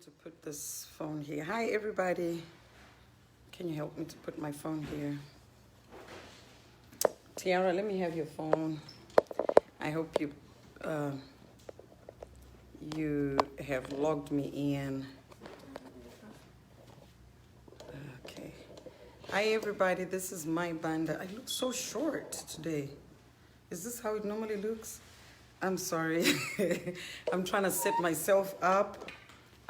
To put this phone here. Hi everybody. Can you help me to put my phone here? Tiara, let me have your phone. I hope you have logged me in. Okay. Hi everybody, this is my Banda. I look so short today. Is this how it normally looks? I'm sorry. I'm trying to set myself up.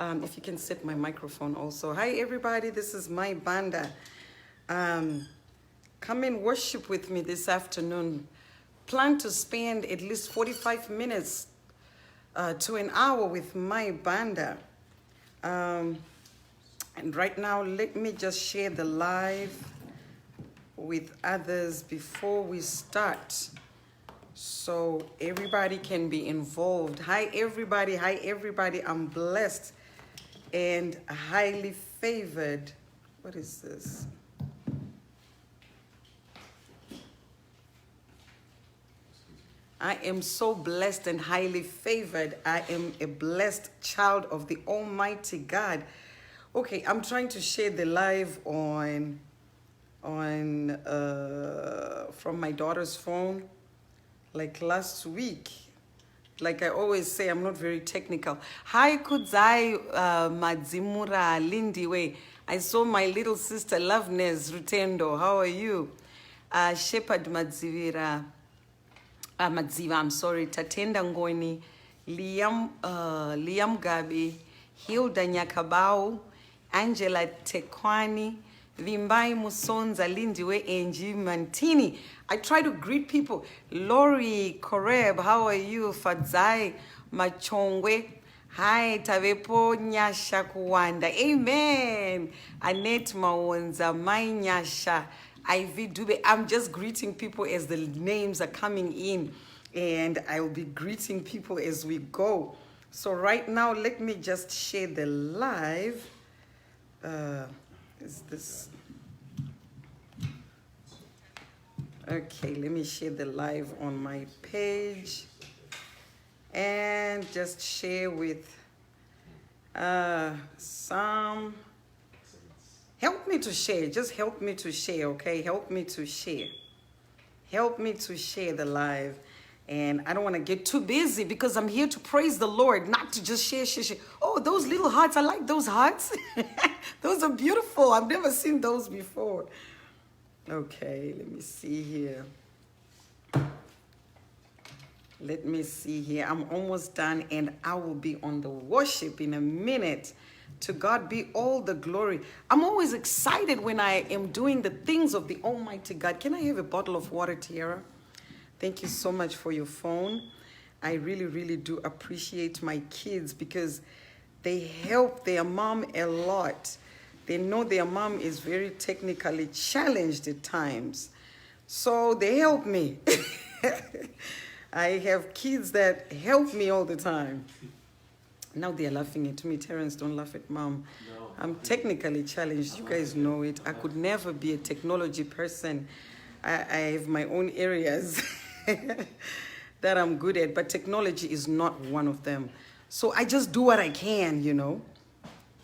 If you can set my microphone also. Hi everybody, this is my Banda. Come and worship with me this afternoon. Plan to spend at least 45 minutes to an hour with my Banda. And right now, let me just share the live with others before we start, so everybody can be involved. Hi everybody, I'm blessed and highly favored. What is this? I am so blessed and highly favored. I am a blessed child of the Almighty God. Okay, I'm trying to share the live from my daughter's phone. Like last week, like I always say, I'm not very technical. Hi Kudzai Madzimura Lindiwe. I saw my little sister Loveness Rutendo. How are you? Shepherd Madzivira. Madziva, I'm sorry. Tatenda Ngoni. Liam Gabi. Hilda Nyakabau. Angela Tekwani. Vimbai Musonza Lindiwe Angie Mantini. I try to greet people. Lori Koreb, how are you? Fadzai Machongwe. Hi, Tavepo Nyasha Kuwanda. Amen. Annette Mawonza, my Nyasha. Ivy Dube. I'm just greeting people as the names are coming in. And I will be greeting people as we go. So right now, let me just share the live. Is this? Okay, let me share the live on my page and just share with some. Help me to share. Just help me to share, okay? Help me to share. Help me to share the live. And I don't want to get too busy because I'm here to praise the Lord, not to just share. Oh, those little hearts. I like those hearts. Those are beautiful. I've never seen those before. Okay, let me see here. Let me see here. I'm almost done and I will be on the worship in a minute. To God be all the glory. I'm always excited when I am doing the things of the Almighty God. Can I have a bottle of water, Tiara? Thank you so much for your phone. I really, really do appreciate my kids because they help their mom a lot. They know their mom is very technically challenged at times. So they help me. I have kids that help me all the time. Now they're laughing at me. Terrence, don't laugh at mom. No. I'm technically challenged. You guys know it. I could never be a technology person. I have my own areas that I'm good at, but technology is not one of them. So I just do what I can, you know,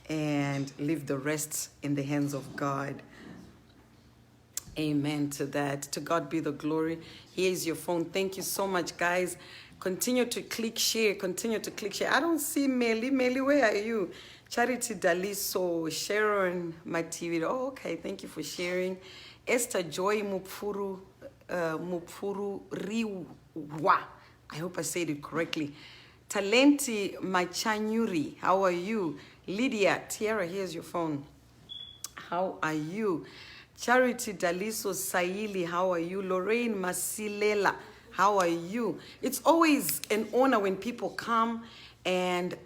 and leave the rest in the hands of God. Amen to that. To God be the glory. Here's your phone. Thank you so much, guys. Continue to click share. Continue to click share. I don't see Melly. Melly, where are you? Charity Daliso, Sharon Mativi. Oh, okay. Thank you for sharing. Esther Joy Mupfuru Riwa. I hope I said it correctly. Talenti Machanyuri. How are you? Lydia, Tiara, here's your phone. How are you? Charity Daliso Saili, how are you? Lorraine Masilela, how are you? It's always an honor when people come and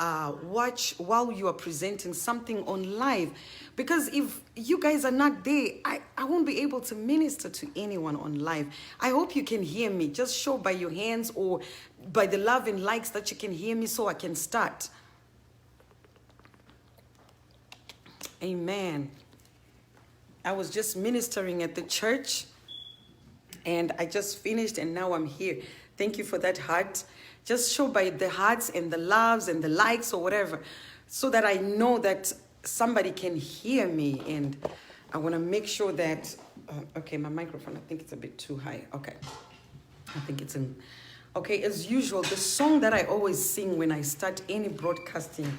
watch while you are presenting something on live. Because if you guys are not there, I won't be able to minister to anyone on live. I hope you can hear me. Just show by your hands or by the love and likes that you can hear me so I can start. Amen. I was just ministering at the church and I just finished and now I'm here. Thank you for that heart. Just show by the hearts and the loves and the likes or whatever. so that I know that somebody can hear me, and I want to make sure that, okay, my microphone, I think it's a bit too high. Okay. I think it's in. Okay, as usual, the song that I always sing when I start any broadcasting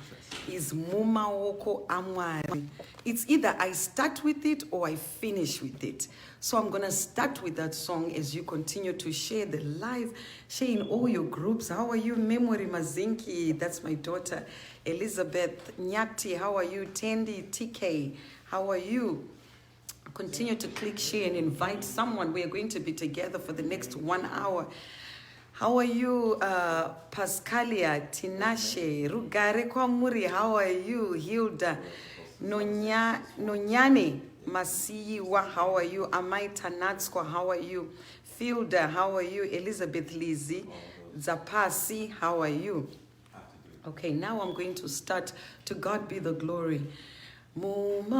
is Mumaoko Amwari. It's either I start with it or I finish with it. So I'm going to start with that song as you continue to share the live, share in all your groups. How are you? Memory Mazinki, that's my daughter. Elizabeth Nyati, how are you? Tendi TK, how are you? Continue to click share and invite someone. We are going to be together for the next 1 hour. How are you, Pascalia, Tinashe, Rugare Kwamuri, how are you, Hilda, Nonyane, Masiwa, how are you, Amaita Natskwa, how are you, Filda, how are you, Elizabeth Lizzie, Zapasi, how are you? Okay, now I'm going to start. To God be the glory. Mumaoko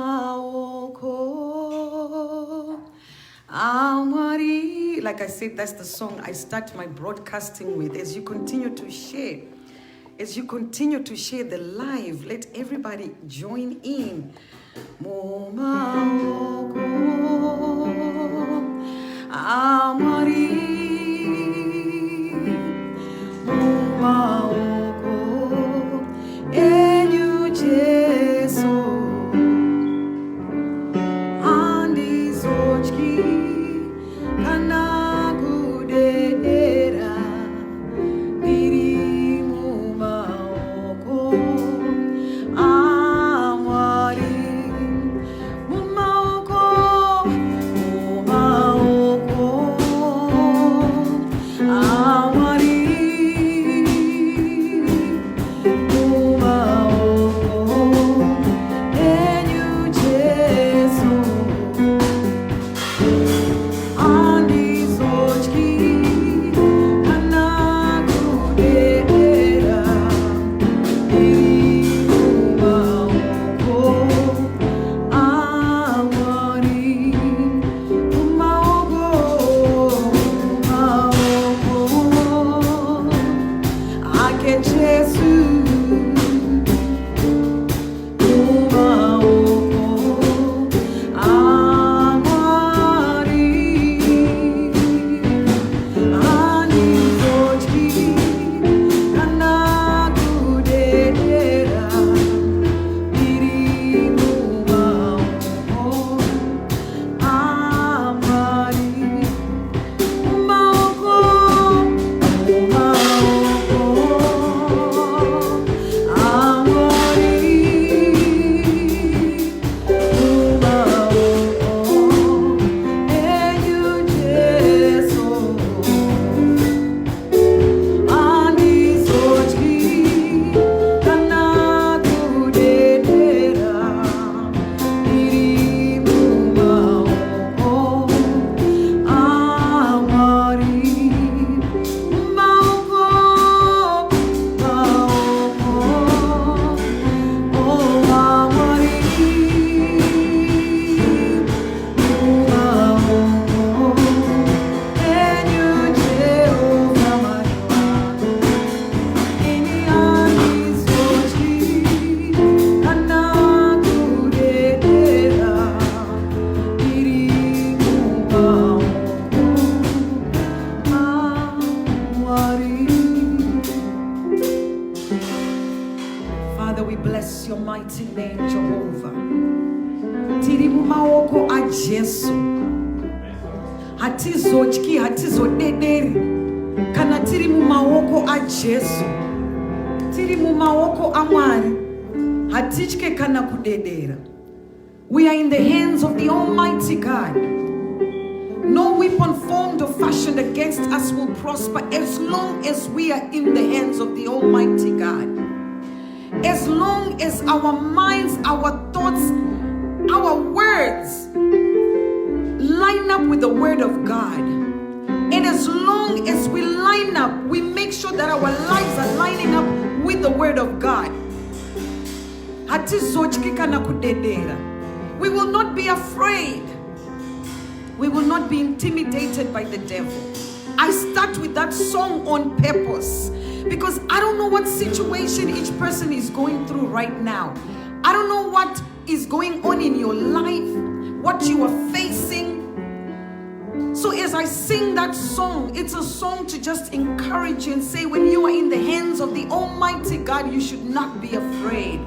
Amari. Like I said, that's the song I start my broadcasting with. As you continue to share, the live, let everybody join in. Mumaoko Amari. Mumaoko Enyu Jesu. We are in the hands of the Almighty God. No weapon formed or fashioned against us will prosper as long as we are in the hands of the Almighty God. As long as our minds, our thoughts, our words line up with the Word of God. And as long as we line up, we make sure that our lives are lining up with the Word of God. We will not be afraid. We will not be intimidated by the devil. I start with that song on purpose Because I don't know what situation each person is going through right now. I don't know what is going on in your life, what you are facing. So as I sing that song, it's a song to just encourage you and say, when you are in the hands of the Almighty God, you should not be afraid.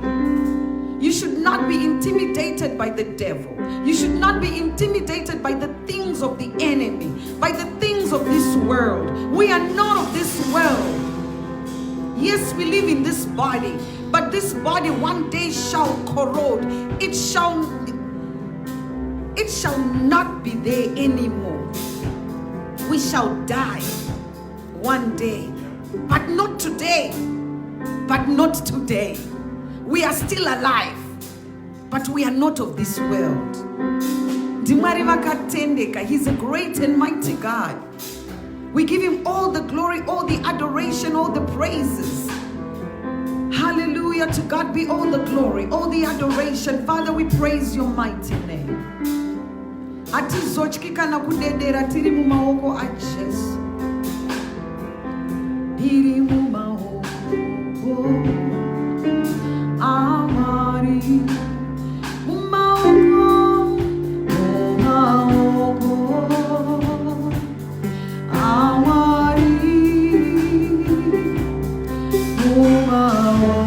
You should not be intimidated by the devil. You should not be intimidated by the things of the enemy, by the things of this world. We are not of this world. Yes, we live in this body, but this body one day shall corrode. It shall not be there anymore. We shall die one day, but not today. But not today. We are still alive, but we are not of this world. He's a great and mighty God. We give him all the glory, all the adoration, all the praises. Hallelujah. To God be all the glory, all the adoration. Father, we praise your mighty name. Atizochkika na kudedera tiri mu maoko a Jesu. Tiri mu maoko amari. Mu maoko amari. Mu maoko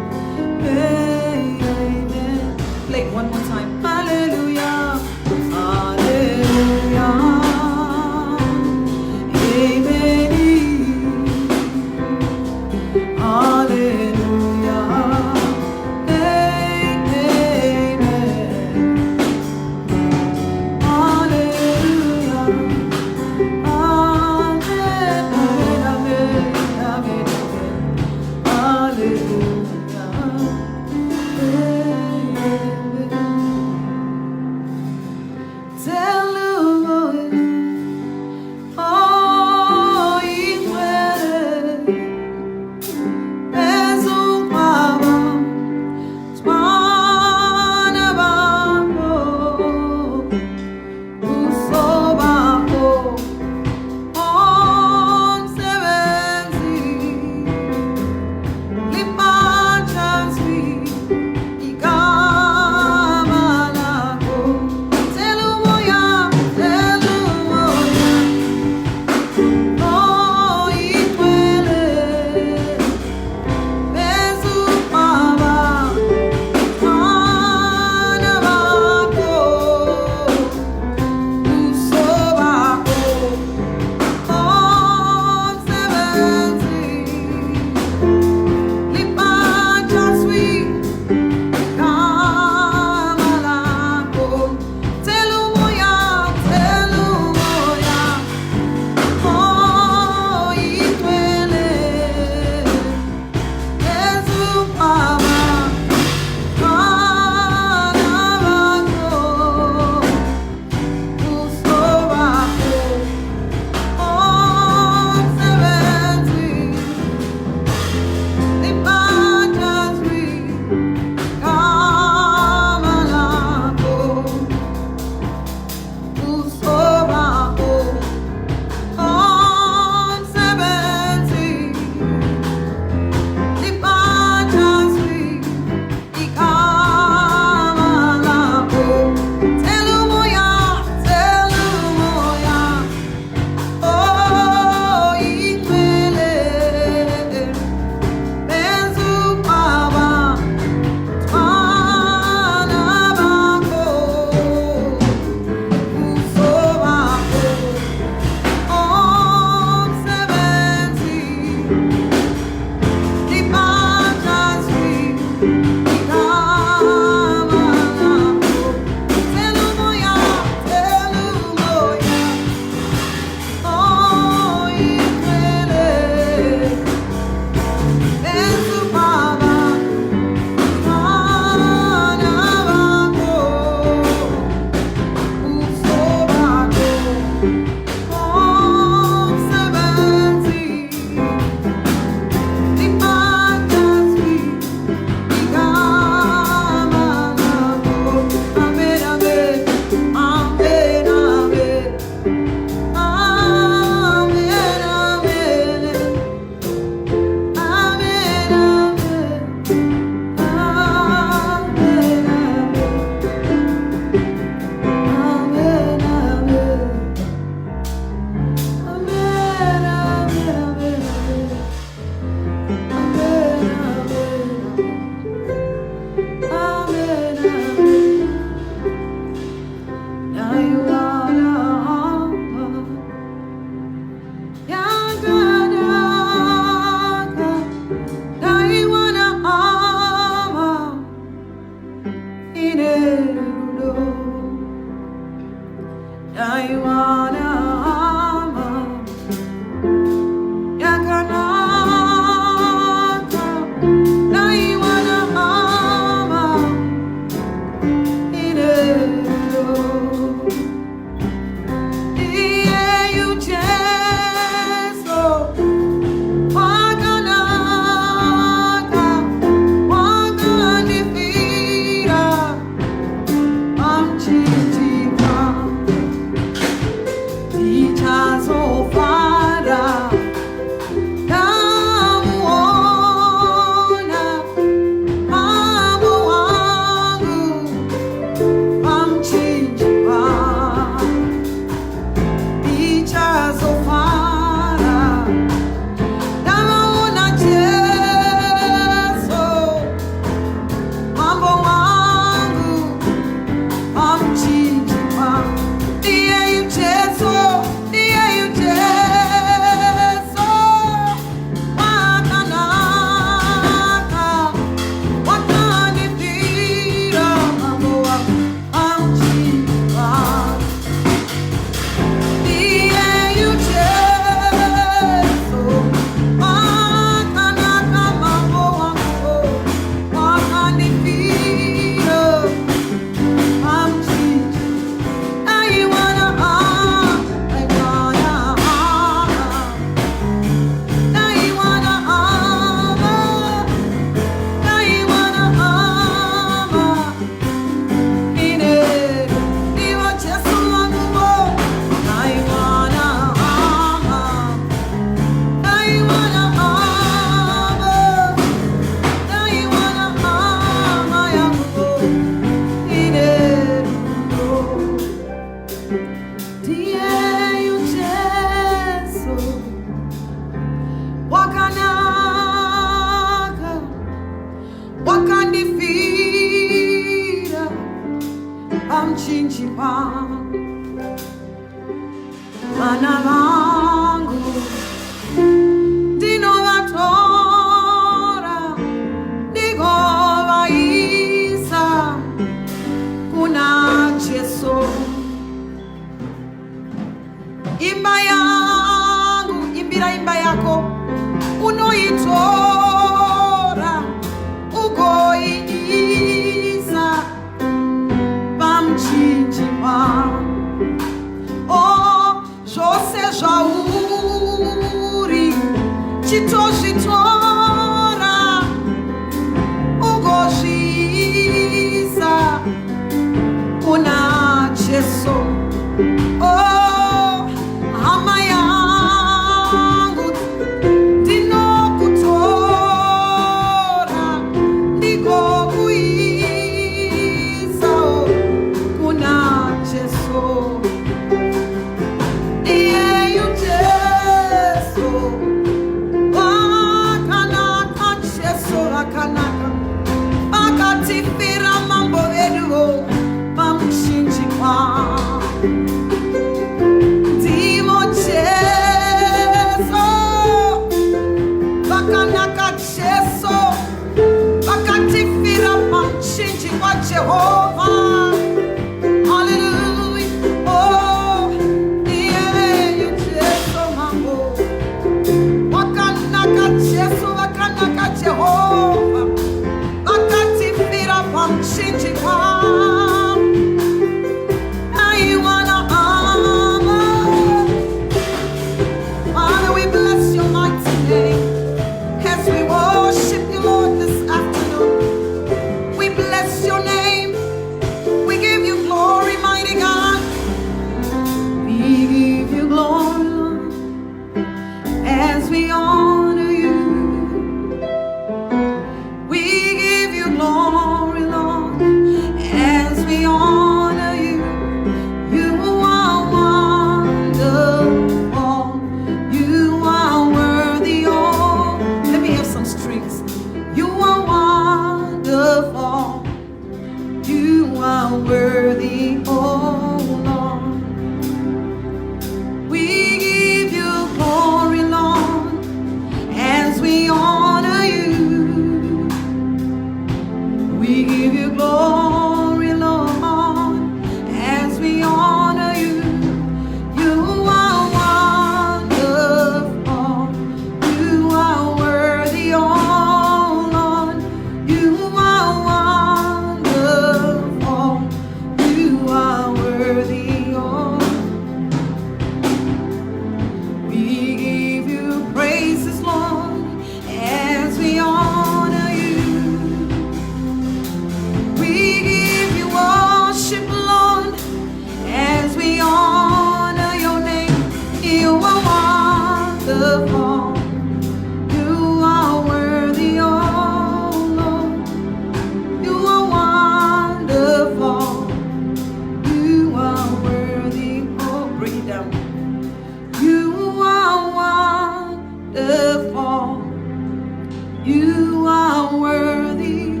You are worthy,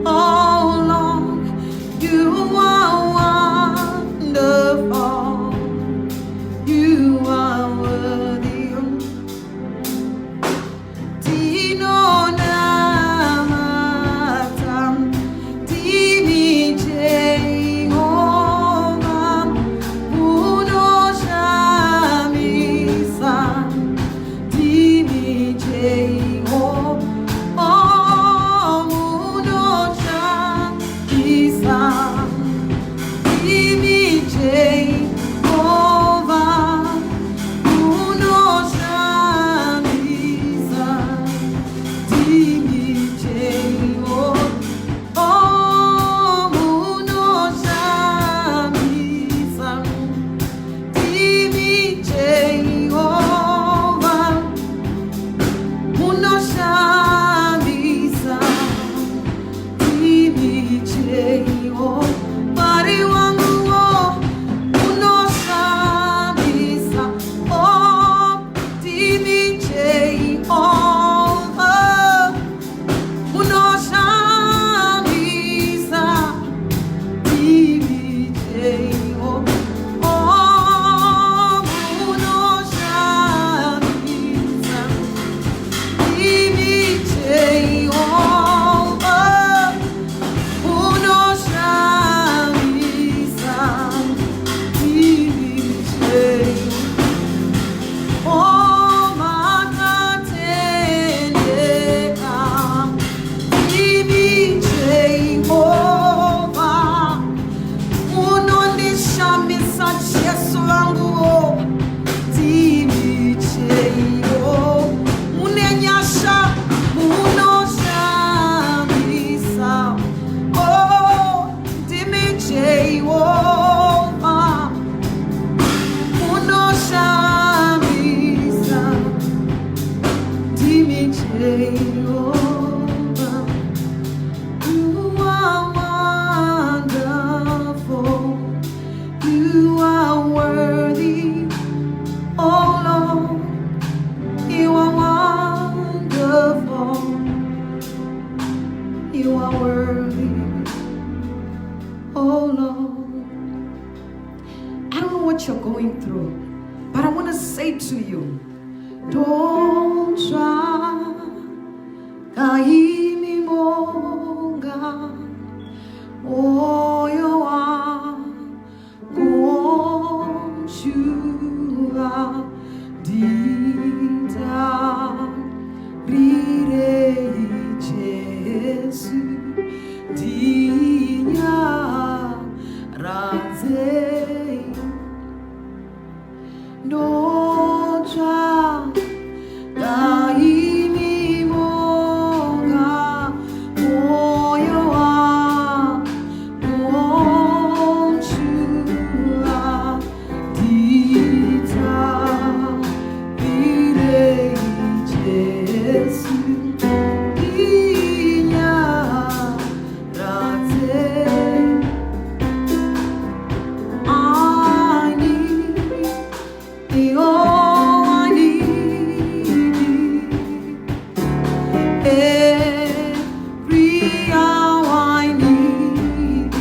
oh Lord. You are wonderful. You are worthy, oh. Dino namatam, dimi Jehovah, uno shamisa, dimi Jehovah, oh, uno shamisa, dimi Jehovah, uno shamisa, dimi Jehovah, oh, uno shamisa, dimi Jehovah, uno shamisa, dimi Jehovah, Pari wangu oh, uno shamisa, oh, dimi Jehovah, uno shamisa, dimi Jehovah, oh, uno shamisa, dimi Jehovah, uno shamisa, dimi Jehovah, oh, makatendeka, dimi Jehovah, unondishamisa Jesu wangu oh, dimi Jehovah, unenyasha unoshamisa, oh, dimi Jehovah, unoshamisa, dimi Jehovah. You are wonderful. You are worthy, oh Lord. You are wonderful. You are worthy, oh Lord. I don't know what you're going through, but I want to say to you, don't try. Kaimi monga, oyo wa kuonshua dita rire Jesu dinya raze doja kaimi monga oyo wa kuonshua dita rire Jesu dinya raze. I need all I need every hour I need.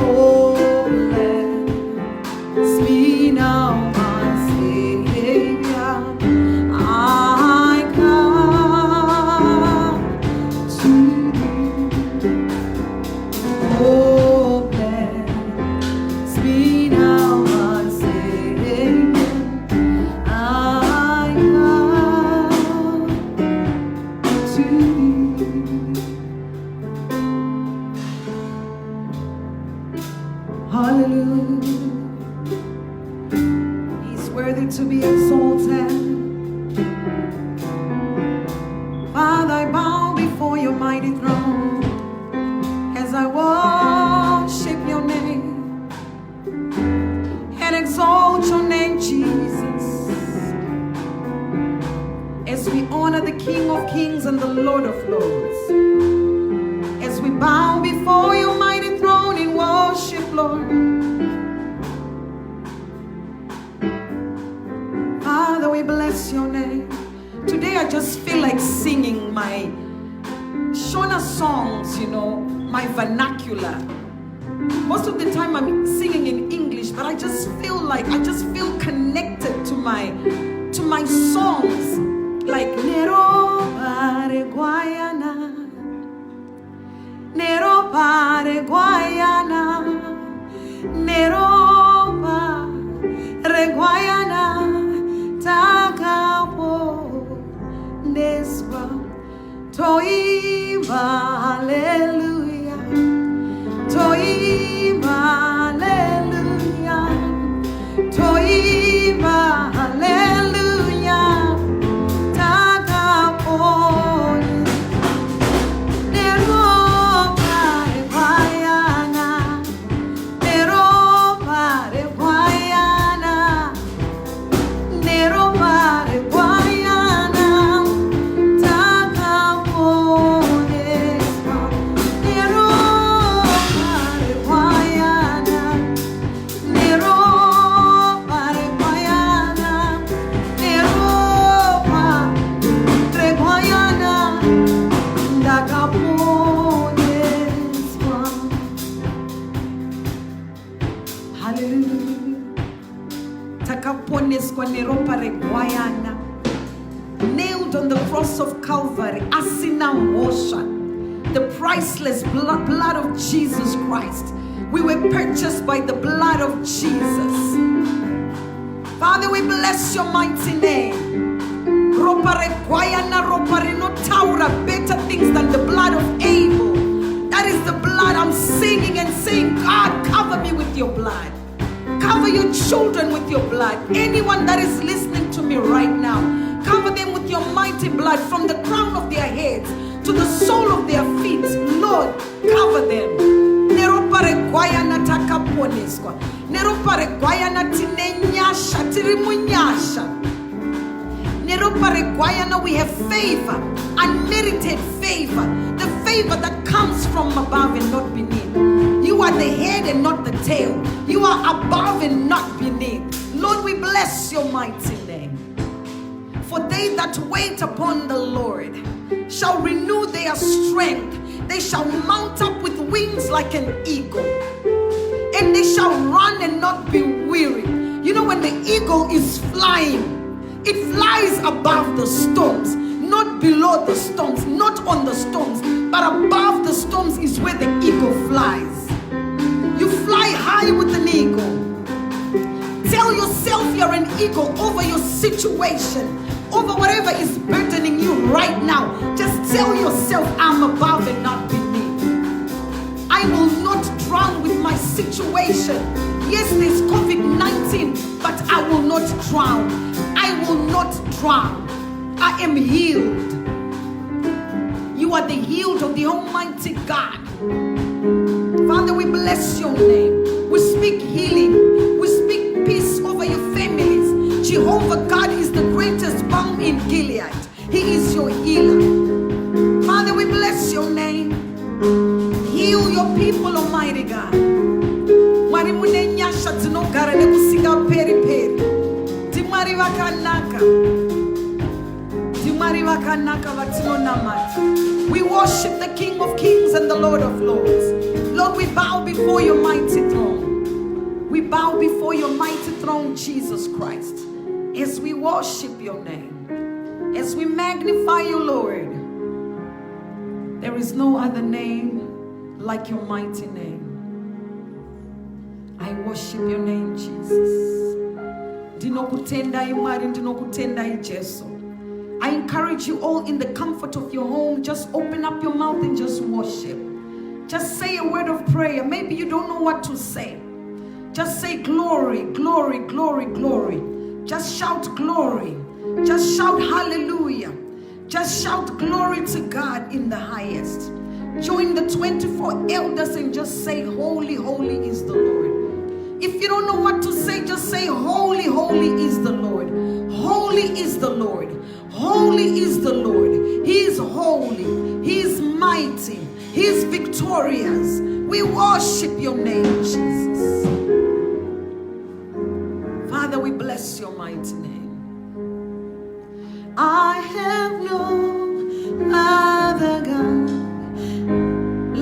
Oh, bless me now, my Savior. I come to thee. Oh, bless me now, my Savior. I come to thee. Hallelujah. He's worthy to be exalted. Father, I bow before your mighty throne as I worship your name and exalt your name, Jesus, as we honor the King of Kings and the Lord of Lords, as we bow before your mighty throne in worship, Lord. Father, we bless your name. Today I just feel like singing my Shona songs, you know, my vernacular. Most of the time I'm singing in English, but I just feel connected to my songs. Like Nero pare Guayana, Nero pare Guayana, Nero pare Guayana, Takapo Neswa, Toiba Hallelujah, Toiba Hallelujah, Toiba Hallelujah, Takapo Nero pare Guayana, Nero pare Guayana, Nero pare Guayana, Takapo Neswa, Nero pare Guayana, Nero pare Guayana, Nero pare Guayana, Takapo Neswa. Hallelujah. Takapones kwa Nero pare Guayana. Nailed on the cross of Calvary, asina mosha, the priceless blood of Jesus Christ. We were purchased by the blood of Jesus. Father, we bless your mighty name. Ropare Guayana, ropare no taura, better things than the blood of Abel. That is the blood. I'm singing and saying, God, cover me with your blood. Cover your children with your blood. Anyone that is listening to me right now, cover them with your mighty blood from the crown of their heads to the sole of their feet. Lord, cover them. Nero pare Guayana takaponeswa. Nero pare Guayana tinenyasha, tirimunyasha. Nero pare Guayana, we have favor, unmerited favor. The favor that comes from above and not beneath. You are the head and not the tail. You are above and not beneath. Lord, we bless your mighty name. For they that wait upon the Lord shall renew their strength. They shall mount up with wings like an eagle. And they shall run and not be weary. You know, when the eagle is flying, it flies above the storms, not below the storms, not on the storms, but above the storms is where the eagle flies. You fly high with an eagle. Tell yourself you're an eagle over your situation, over whatever is burdening you right now. Just tell yourself, I'm above and not beneath. I will not drown with my situation. Yes, there's COVID-19, but I will not drown. I will not drown. I am healed. You are the healed of the Almighty God. Father, we bless your name. We speak healing. We speak peace over your families. Jehovah God is the greatest balm in Gilead. He is your healer. Father, we bless your name. Heal your people, Almighty God. We worship the King of Kings and the Lord of Lords. Lord, we bow before your mighty throne. We bow before your mighty throne, Jesus Christ, as we worship your name, as we magnify you, Lord. There is no other name like your mighty name. I worship your name, Jesus. Dinokutendai Mari, dinokutendai Jesu. I encourage you all in the comfort of your home, just open up your mouth and just worship. Just say a word of prayer. Maybe you don't know what to say. Just say glory, glory, glory, glory. Just shout glory. Just shout hallelujah. Just shout glory to God in the highest. Join the 24 elders and just say holy, holy is the Lord. If you don't know what to say, just say holy, holy is the Lord. Holy is the Lord. Holy is the Lord. He is holy. He is mighty. He is victorious. We worship your name, Jesus. Father, we bless your mighty name. I have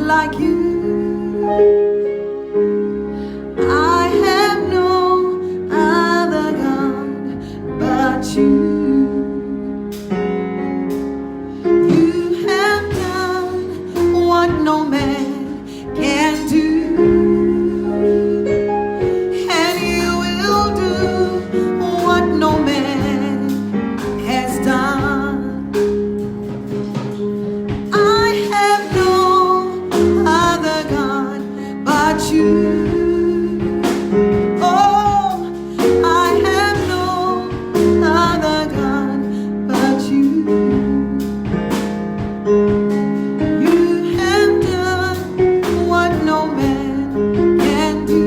like you. I have no other God but you. You have done what no man can do, and you will do what no man has done. I have no other God but you. Oh, I have no other God but you. You have done what no man can do,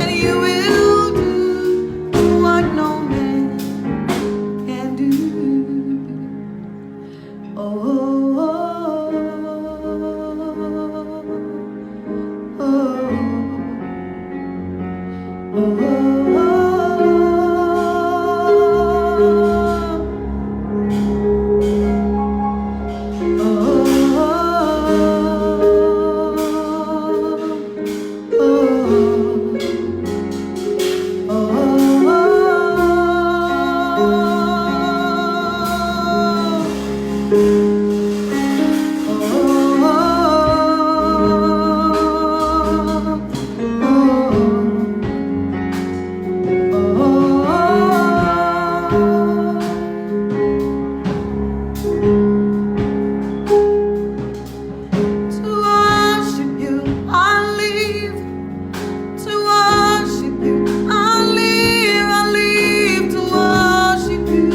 and you will do what no man can do. Oh, oh, oh, oh, to worship you, I live. To worship you, I live to worship you.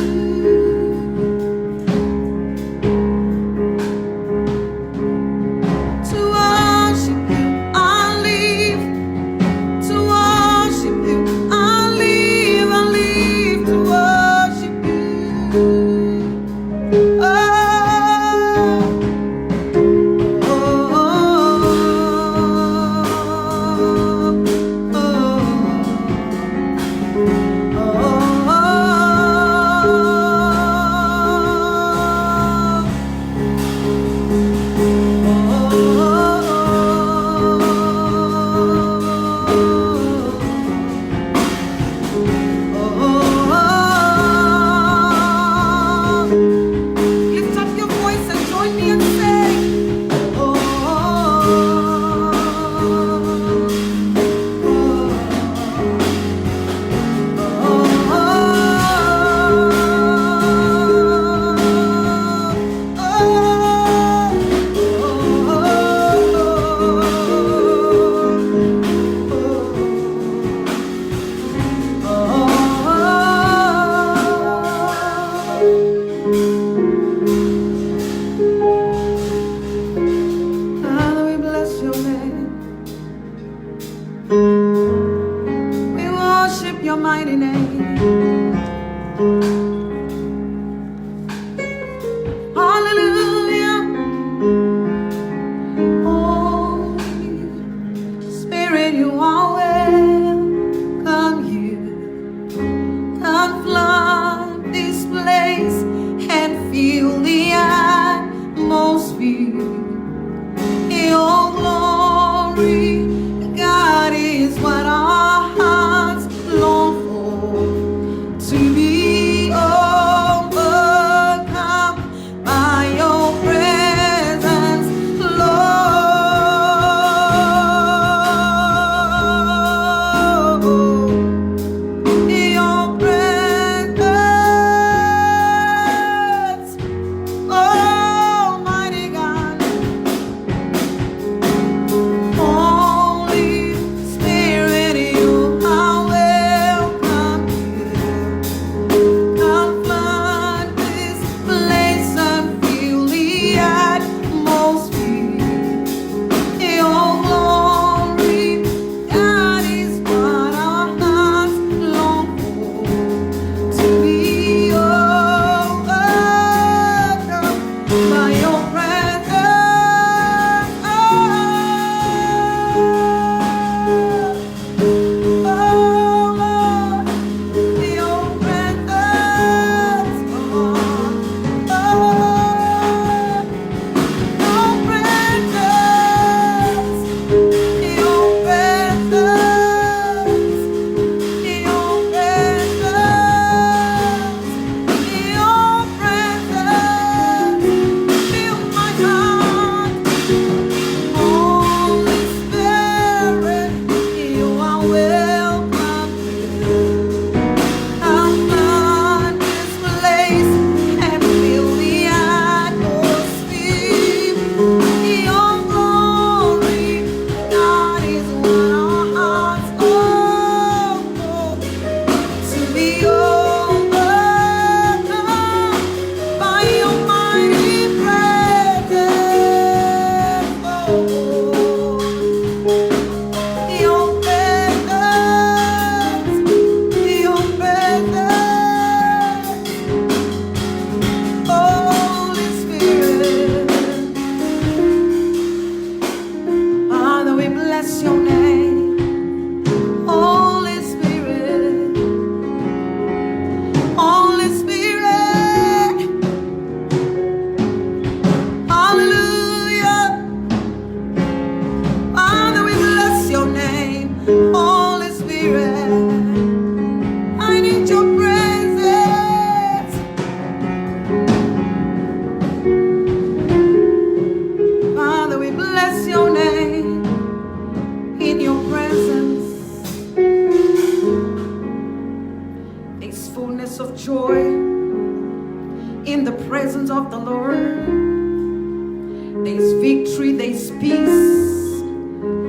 Lord. There's victory, there's peace.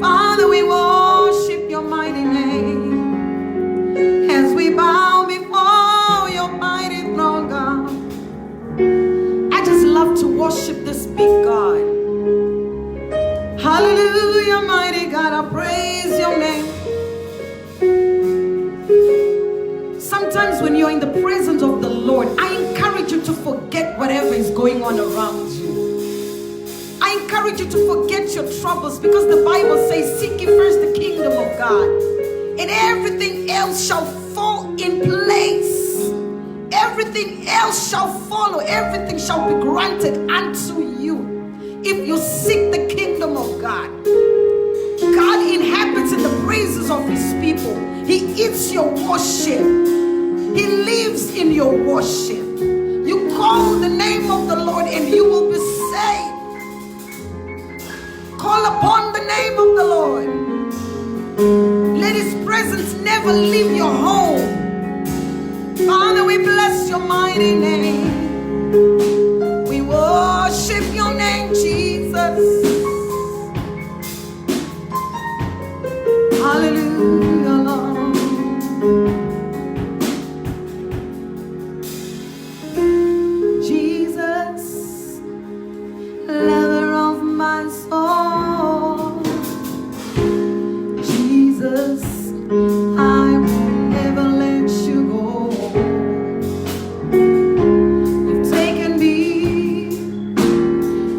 Father, we worship your mighty name as we bow before your mighty throne, God. I just love to worship this big God. Hallelujah, mighty God, I praise your name. Sometimes when you're in the presence of the Lord, I encourage you to forget whatever is going on around you. I encourage you to forget your troubles, because the Bible says, seek ye first the kingdom of God, and everything else shall fall in place. Everything else shall follow. Everything shall be granted unto you if you seek the kingdom of God. God inhabits in the praises of his people. He eats your worship. He lives in your worship. You call the name of the Lord and you will be saved. Call upon the name of the Lord. Let his presence never leave your home. Father, we bless your mighty name. We worship your name, Jesus. Hallelujah, Lord. Jesus, lover of my soul. Jesus, I will never let you go. You've taken me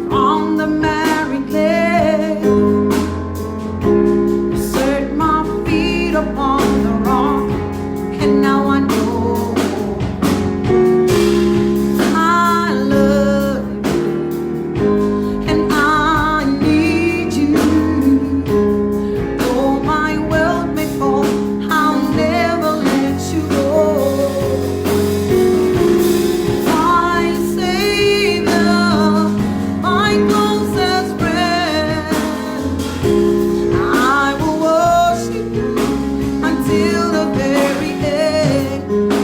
from the married land, set my feet upon the rock, and now I know I love you and I need you. Though my world may fall, I'll never let you go. My Savior, my closest friend, I will worship you until the very end.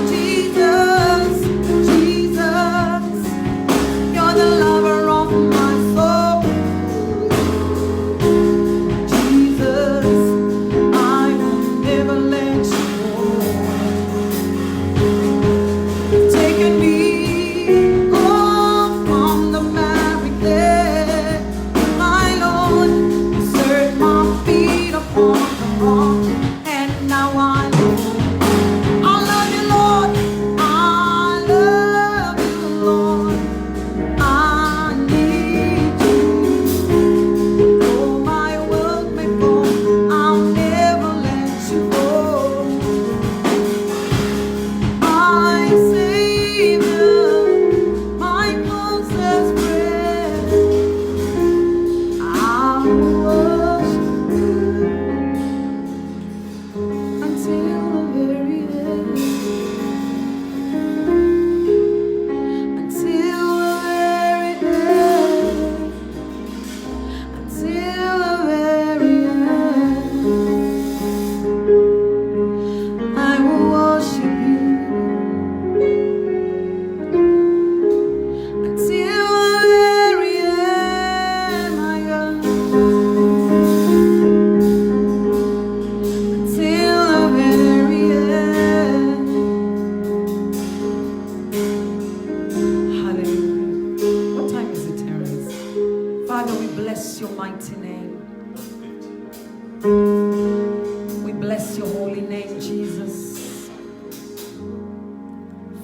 Jesus, Jesus, you're the lover of my soul. Jesus, I will never let you go. You've taken me from the married land, my Lord. You set my feet upon the rock, and now I know I love you, Lord. I love you, Lord. I need you. Though my world may fall, I'll never let you go. My Savior, my closest friend, I will worship you until the very end. Until the very end. Until the very end. I will worship you until the very end, my God. Until the very end. Hallelujah. What time is it, Terrence? Father, we bless your mighty name. We bless your holy name, Jesus.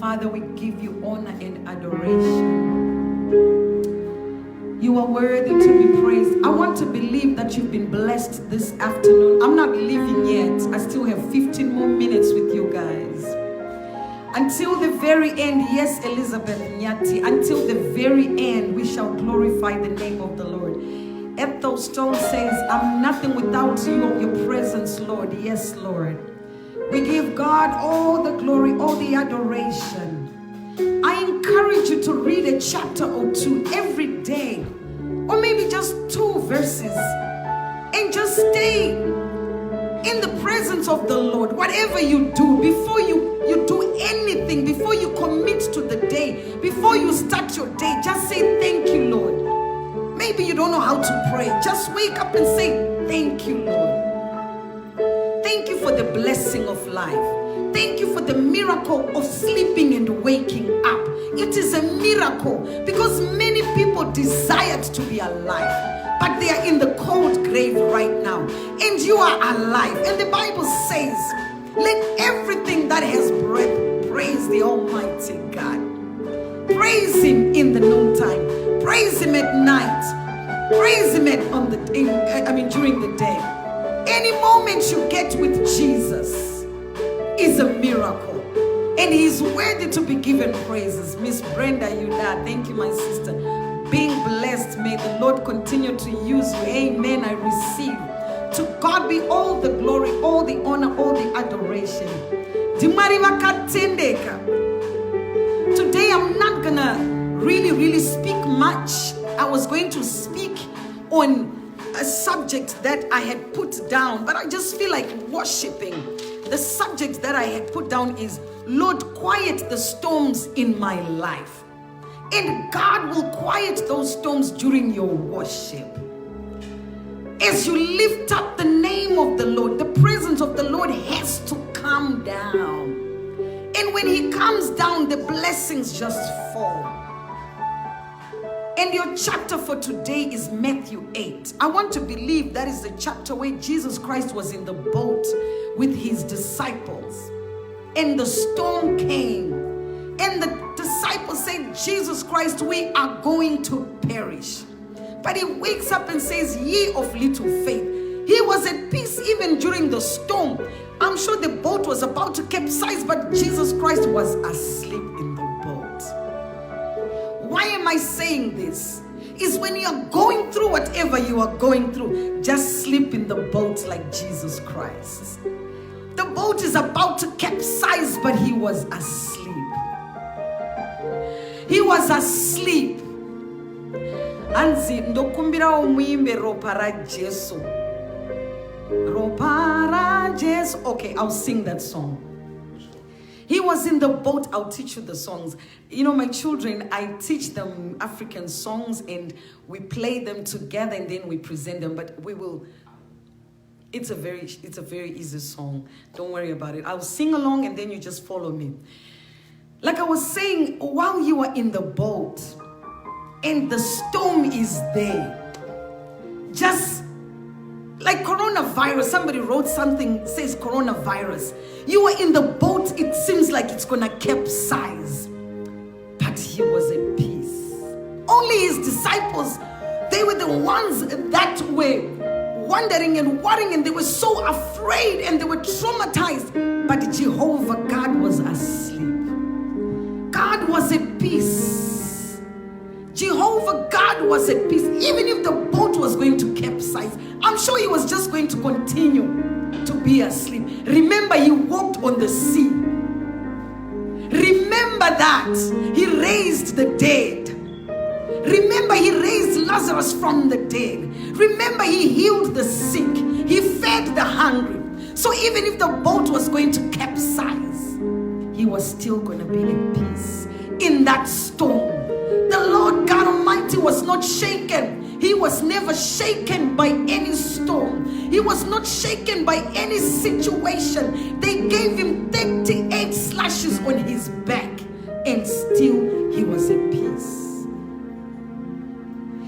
Father, we give you honor and adoration. You are worthy to be praised. I want to believe that you've been blessed this afternoon. I'm not leaving yet. I still have 15 more minutes with you guys. Until the very end, yes, Elizabeth Nyati, until the very end, we shall glorify the name of the Lord. Ethel Stone says, I'm nothing without you, your presence, Lord. Yes, Lord. We give God all the glory, all the adoration. I encourage you to read a chapter or two every day, or maybe just 2 verses, and just stay in the presence of the Lord, whatever you do, before you do anything, before you commit to the day, before you start your day, just say, thank you, Lord. Maybe you don't know how to pray. Just wake up and say, thank you, Lord. Thank you for the blessing of life. Thank you for the miracle of sleeping and waking up. It is a miracle because many people desired to be alive, but they are in the cold grave right now. And you are alive. And the Bible says, let everything that has breath praise the Almighty God. Praise Him in the noontime. Praise Him at night. Praise Him during the day. Any moment you get with Jesus is a miracle. And He's worthy to be given praises. Miss Brenda, you there. Thank you, my sister. Being blessed, may the Lord continue to use you. Amen. I receive. To God be all the glory, all the honor, all the adoration. Today I'm not gonna really speak much. I was going to speak on a subject that I had put down, but I just feel like worshiping. The subject that I had put down is, Lord, quiet the storms in my life. And God will quiet those storms during your worship. As you lift up the name of the Lord, the presence of the Lord has to come down. And when He comes down, the blessings just fall. And your chapter for today is Matthew 8. I want to believe that is the chapter where Jesus Christ was in the boat with His disciples. And the storm came. And the disciples said, Jesus Christ, we are going to perish. But He wakes up and says, ye of little faith. He was at peace even during the storm. I'm sure the boat was about to capsize, but Jesus Christ was asleep in the boat. Why am I saying this? Is when you are going through whatever you are going through, just sleep in the boat like Jesus Christ. The boat is about to capsize, but He was asleep. He was asleep. Anzi ndokumbira omuyimbe ropa ra Jesu. Ropa ra Jesu. Okay, I'll sing that song. He was in the boat. I'll teach you the songs. You know, my children, I teach them African songs and we play them together and then we present them. But we will. It's a very easy song. Don't worry about it. I'll sing along and then you just follow me. Like I was saying, while you are in the boat and the storm is there, just like coronavirus, somebody wrote something, says coronavirus. You are in the boat, it seems like it's gonna capsize. But He was at peace. Only His disciples, they were the ones that were wondering and worrying, and they were so afraid and they were traumatized. But Jehovah God was asleep. God was at peace. Jehovah God was at peace. Even if the boat was going to capsize, I'm sure He was just going to continue to be asleep. Remember, He walked on the sea. Remember that He raised the dead. Remember, He raised Lazarus from the dead. Remember, He healed the sick. He fed the hungry. So even if the boat was going to capsize, He was still going to be at peace in that storm. The Lord God Almighty was not shaken. He was never shaken by any storm. He was not shaken by any situation. They gave Him 38 slashes on His back and still He was at peace.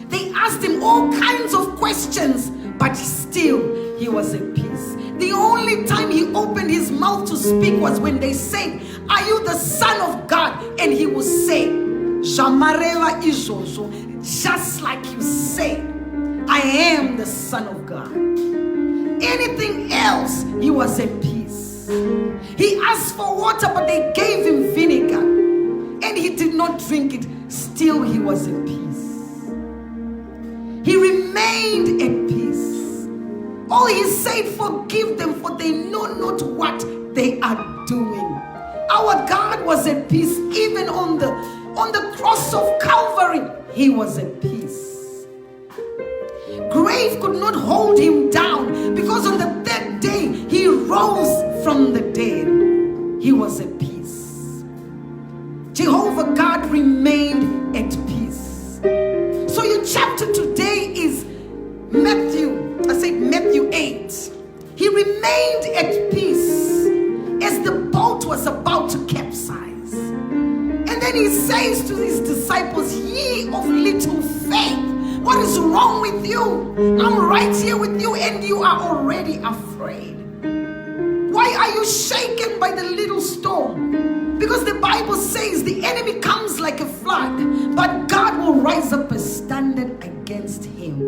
They asked Him all kinds of questions, but still He was at peace. The only time He opened His mouth to speak was when they said, are you the Son of God? And He will say, Jamareva izozo, just like you said, I am the Son of God. Anything else, He was at peace. He asked for water, but they gave Him vinegar, and He did not drink it. Still He was at peace. He remained at peace. Oh, He said, forgive them, for they know not what they are doing. Our God was at peace. Even on the cross of Calvary, He was at peace. Grave could not hold Him down, because on the third day He rose from the dead, he was at peace. Jehovah God remained at peace. So your chapter today is Matthew 8. He remained at peace as the boat was about to capsize. And then he says to his disciples, ye of little faith, what is wrong with you? I'm right here with you and you are already afraid. Why are you shaken by the little storm? Because the Bible says the enemy comes like a flood, but God will rise up a standard against him.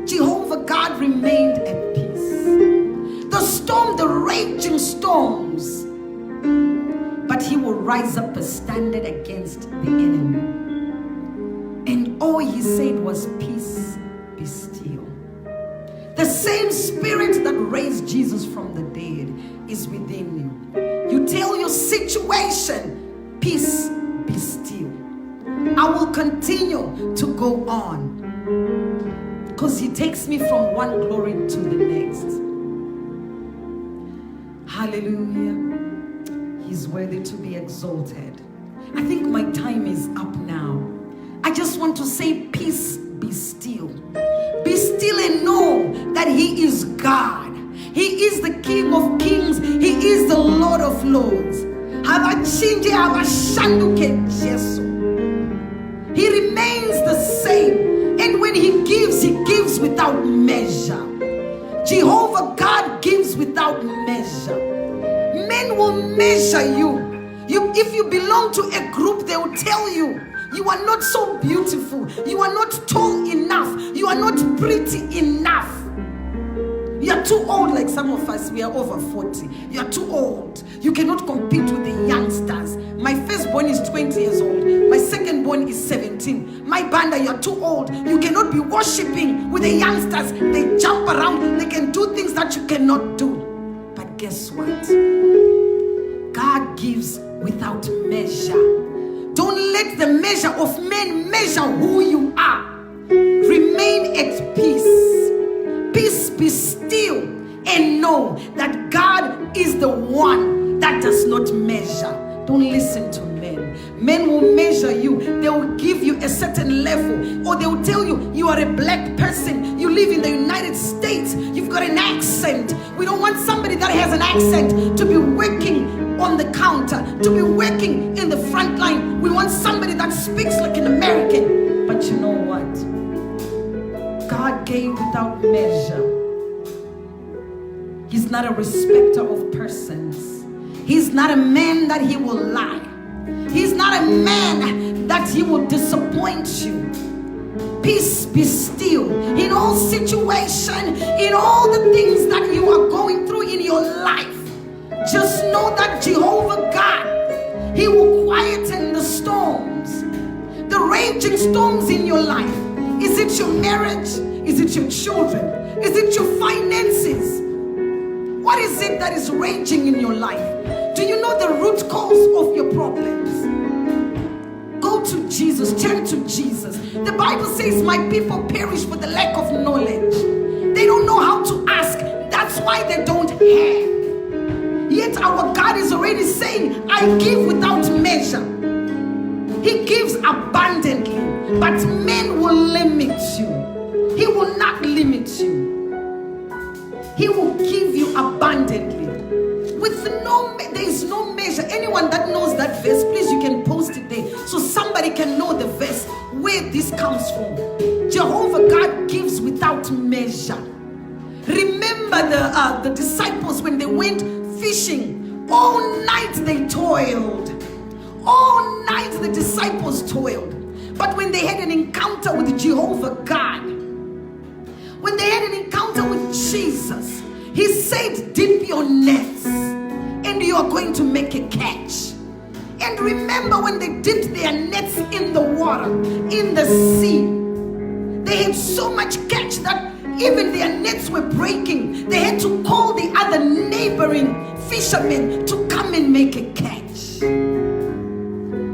Jehovah God remained at peace. The storm, the raging storms, but he will rise up a standard against the enemy. And all he said was, peace, be still. The same spirit that raised Jesus from the dead is within you. You tell your situation, peace, be still. I will continue to go on, because he takes me from one glory to the next. Hallelujah. He's worthy to be exalted. I think my time is up now. I just want to say, peace, be still. Be still and know that he is God. He is the King of kings. He is the Lord of lords. He remains the same. And when he gives without measure. Jehovah God gives without measure. Men will measure you. If you belong to a group, they will tell you, you are not so beautiful. You are not tall enough. You are not pretty enough. You are too old, like some of us. We are over 40. You are too old. You cannot compete with the youngsters. My firstborn is 20 years old. My secondborn is 17. My Banda, you are too old. You cannot be worshiping with the youngsters. They jump around. They can do things that you cannot do. But guess what? God gives without measure. Don't let the measure of men measure who you are. Remain at peace. Peace, be still and know that God is the one that does not measure. Don't listen to men. Men will measure you. They will give you a certain level, or they will tell you, you are a black person. You live in the United States. You've got an accent. We don't want somebody that has an accent to be working on the counter, to be working in the front line. We want somebody that speaks like an American. But you know what? God gave without measure. He's not a respecter of persons. He's not a man that he will lie. He's not a man that he will disappoint you. Peace, be still. In all situation, in all the things that you are going through in your life, just know that Jehovah God, he will quieten the storms, the raging storms in your life. Is it your marriage? Is it your children? Is it your finances? What is it that is raging in your life? Do you know the root cause of your problems? Go to Jesus. Turn to Jesus. The Bible says, my people perish for the lack of knowledge. They don't know how to ask. That's why they don't have. Yet our God is already saying, I give without measure. He gives abundantly. But men will limit you. He will not limit you. He will give you abundantly. There is no measure. Anyone that knows that verse, please, you can post it there so somebody can know the verse where this comes from. Jehovah God gives without measure. Remember the disciples when they went fishing. All night they toiled. All night the disciples toiled. But when they had an encounter with Jehovah God, when they had an encounter with Jesus, he said, dip your nets and you are going to make a catch. And remember, when they dipped their nets in the water, in the sea, they had so much catch that even their nets were breaking. They had to call the other neighboring fishermen to come and make a catch.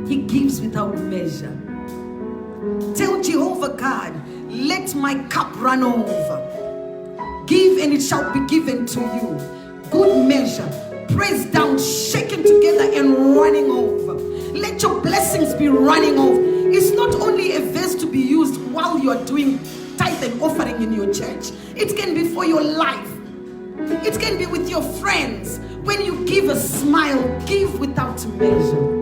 He gives without measure. Tell Jehovah God, let my cup run over. Give and it shall be given to you. good measure, pressed down, shaken together, and running over. Let your blessings be running over. It's not only a verse to be used while you are doing tithe and offering in your church. It can be for your life. It can be with your friends. When you give a smile, give without measure.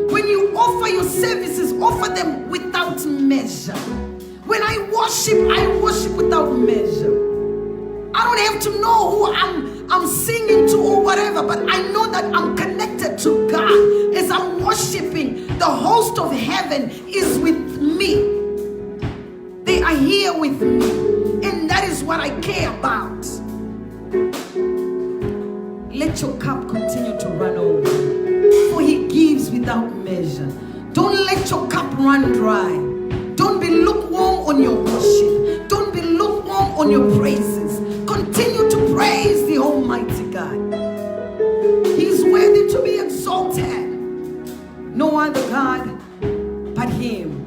When you offer your services, offer them without measure. When I worship without measure. I don't have to know who I'm singing to or whatever, but I know that I'm connected to God. As I'm worshiping, the host of heaven is with me. They are here with me, and that is what I care about. Let your cup continue to run over, for he gives without measure. Don't let your cup run dry. Don't be lukewarm on your worship. Don't be lukewarm on your praises. Continue to praise the Almighty God. He is worthy to be exalted. No other God but him.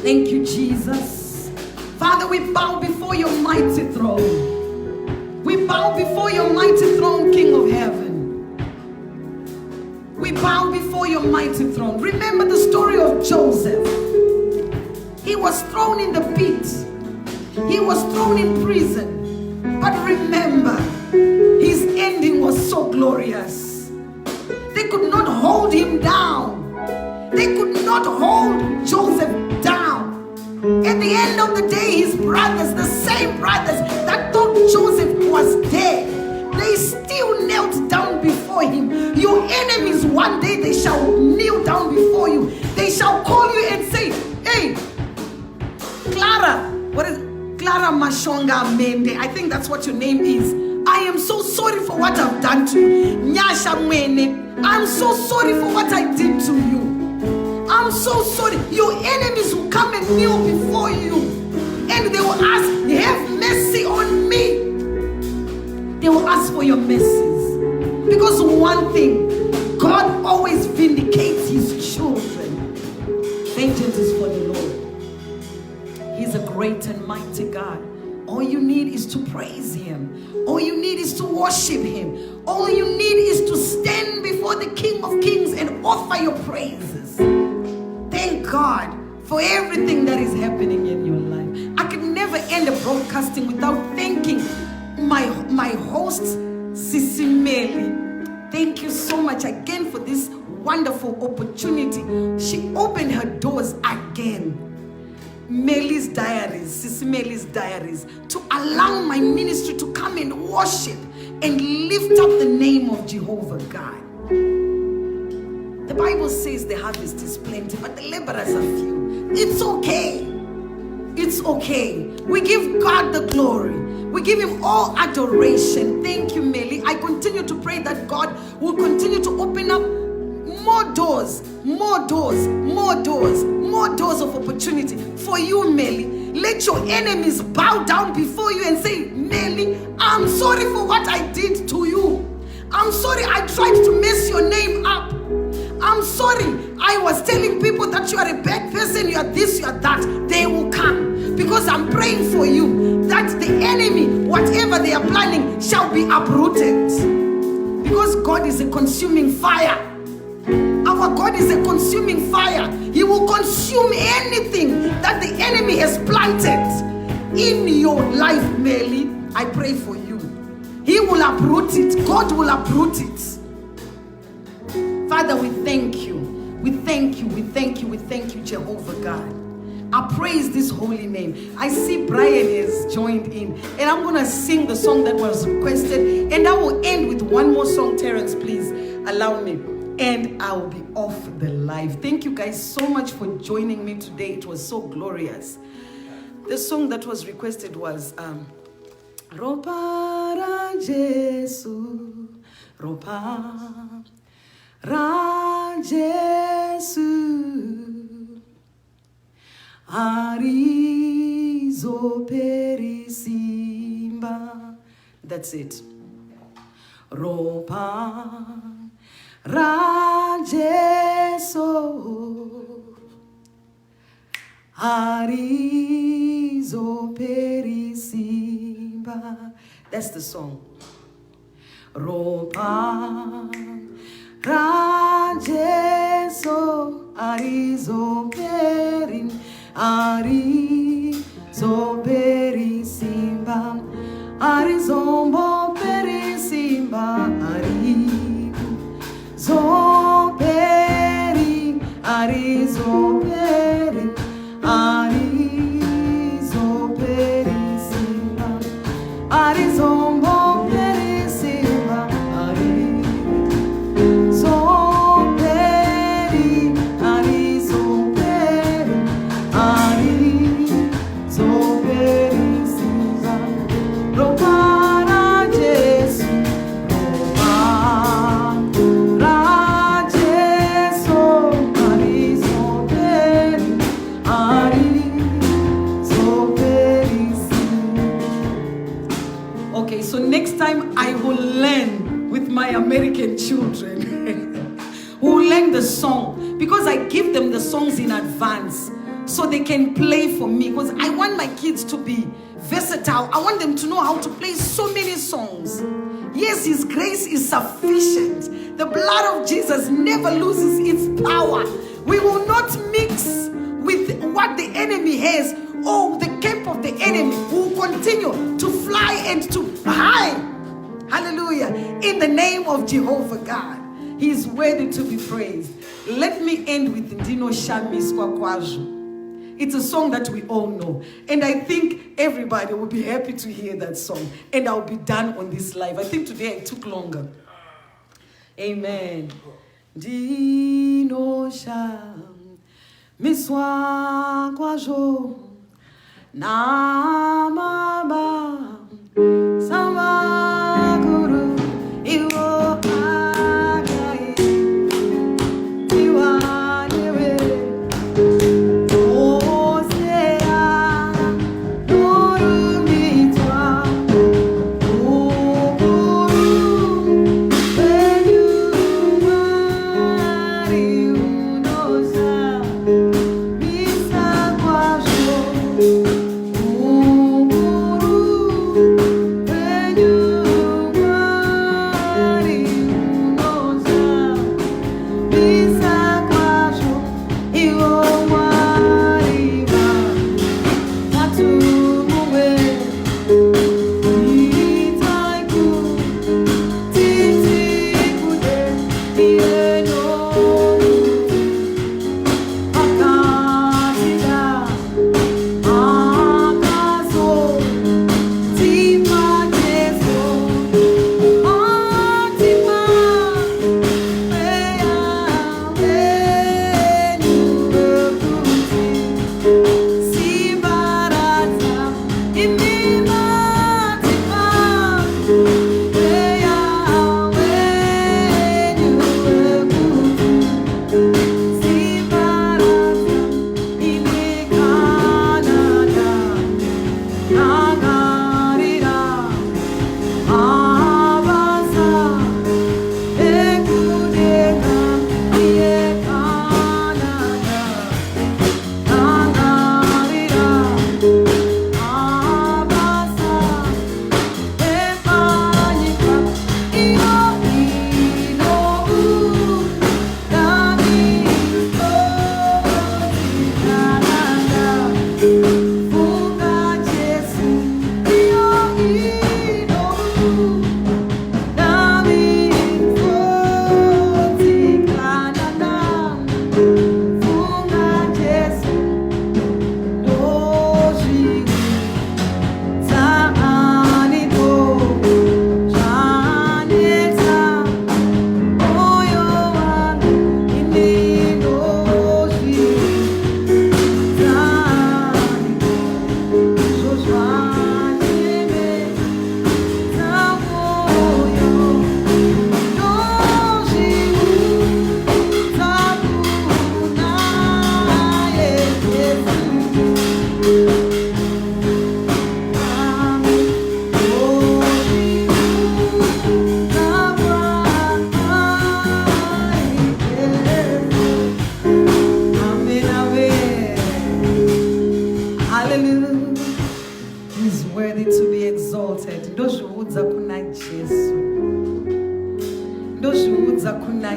Thank you, Jesus. Father, we bow before your mighty throne. We bow before your mighty throne, King of heaven. We bow before your mighty throne. Remember the story of Joseph. He was thrown in the pit. He was thrown in prison. But remember, his ending was so glorious. They could not hold him down. They could not hold Joseph down. At the end of the day, his brothers, the same brothers that thought Joseph was dead, they still knelt down before him. Your enemies, one day they shall kneel down before you. They shall call you and say, hey, Clara, what is Clara Mashonga Mende? I think that's what your name is. I am so sorry for what I've done to you. Nyasha Mwene, I'm so sorry for what I did to you. I'm so sorry. Your enemies will come and kneel before you, and they will ask, have mercy on me. They will ask for your mercies. Because one thing, God always vindicates his children. Vengeance is for the Lord. He's a great and mighty God. All you need is to praise him. All you need is to worship him. All you need is to stand before the King of Kings and offer your praises. Thank God for everything that is happening in your life. I could never end a broadcasting without thanking my host, SIS MELLY. Thank you so much again for this wonderful opportunity. She opened her doors again. Melly's Diaries, SIS MELLY's Diaries, to allow my ministry to come and worship and lift up the name of Jehovah God. The Bible says the harvest is plenty, but the laborers are few. It's okay. It's okay. We give God the glory. We give him all adoration. Thank you, Melly. I continue to pray that God will continue to open up more doors, more doors, more doors, more doors of opportunity for you, Melly. Let your enemies bow down before you and say, Melly, I'm sorry for what I did to you. I'm sorry I tried to mess your name up. I'm sorry I was telling people that you are a bad person, you are this, you are that. They will come because I'm praying for you that the enemy, whatever they are planning, shall be uprooted. Because God is a consuming fire. Our God is a consuming fire. He will consume anything that the enemy has planted in your life, Melly. I pray for you. He will uproot it. God will uproot it. Father, we thank you. We thank you. We thank you. We thank you, Jehovah God. I praise this holy name. I see Brian has joined in, and I'm going to sing the song that was requested, and I will end with one more song. Terrence, please allow me, and I will be off the live. Thank you guys so much for joining me today. It was so glorious. The song that was requested was Ropa ra Jesu, Ropa ra Jesu. Arizo perisimba. That's it. Ropa ra Jesu. Arizo perisimba. That's the song. Ropa Rajeso Arizoberi Arizoberi Simba Arizombo Peri Simba Arizoberi Arizoberi Arizoberi Simba Arizombo Okay, so next time I will learn with my American children who will learn the song, because I give them the songs in advance so they can play for me, because I want my kids to be versatile. I want them to know how to play so many songs. Yes, His grace is sufficient. The blood of Jesus never loses its power. We will not mix with what the enemy has or the camp of the enemy. We will continue to fly and to hide. Hallelujah. In the name of Jehovah God. He is worthy to be praised. Let me end with Ndino Shamis Kwakwaju. It's a song that we all know. And I think everybody will be happy to hear that song. And I'll be done on this live. I think today I took longer. Amen. Ndino Shamis Kwakwaju. Namaba Samaguru Iwo Agai Tiwanewe Osea Nurumitwa Uguru Benyumari Unosa Misa Kwasho Uguru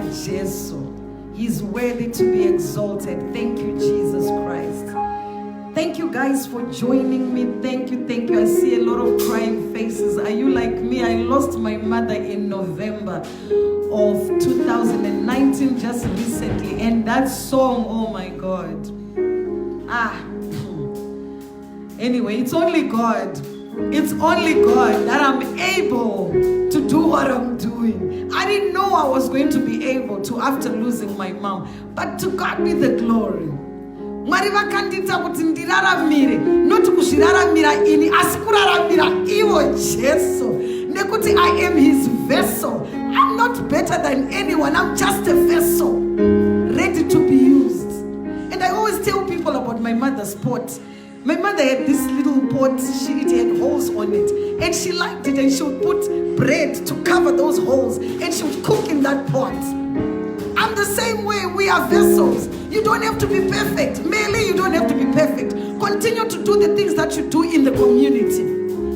Jesus. He's worthy to be exalted. Thank you, Jesus Christ. Thank you guys for joining me. Thank you, thank you. I see a lot of crying faces. Are you like me? I lost my mother in November of 2019, just recently. And that song, oh my God. Anyway, it's only God. It's only God that I'm able to do what I'm doing. I didn't know I was going to be able to after losing my mom. But to God be the glory. Mwari vakandita kuti ndiraramire, not kuzviraramira ini, asi kuraramira ivo Jesu. Nekuti I am his vessel. I'm not better than anyone. I'm just a vessel ready to be used. And I always tell people about my mother's pot. My mother had this little pot, it had holes on it, and she liked it, and she would put bread to cover those holes, and she would cook in that pot. I'm the same way. We are vessels. You don't have to be perfect. Merely, you don't have to be perfect. Continue to do the things that you do in the community.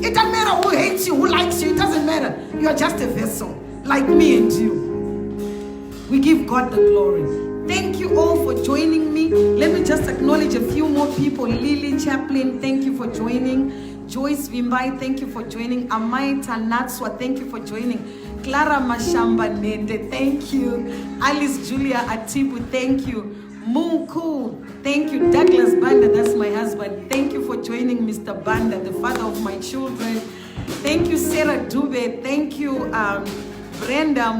It doesn't matter who hates you, who likes you, it doesn't matter. You are just a vessel, like me and you. We give God the glory. Thank you all for joining me. Let me just acknowledge a few more people. Lily Chaplin, thank you for joining. Joyce Vimbai, thank you for joining. Amai Tanatswa, thank you for joining. Clara Mashamba Nende, thank you. Alice Julia Atibu, thank you. Munku, thank you. Douglas Banda, that's my husband. Thank you for joining Mr. Banda, the father of my children. Thank you, Sarah Dube. Thank you, Brenda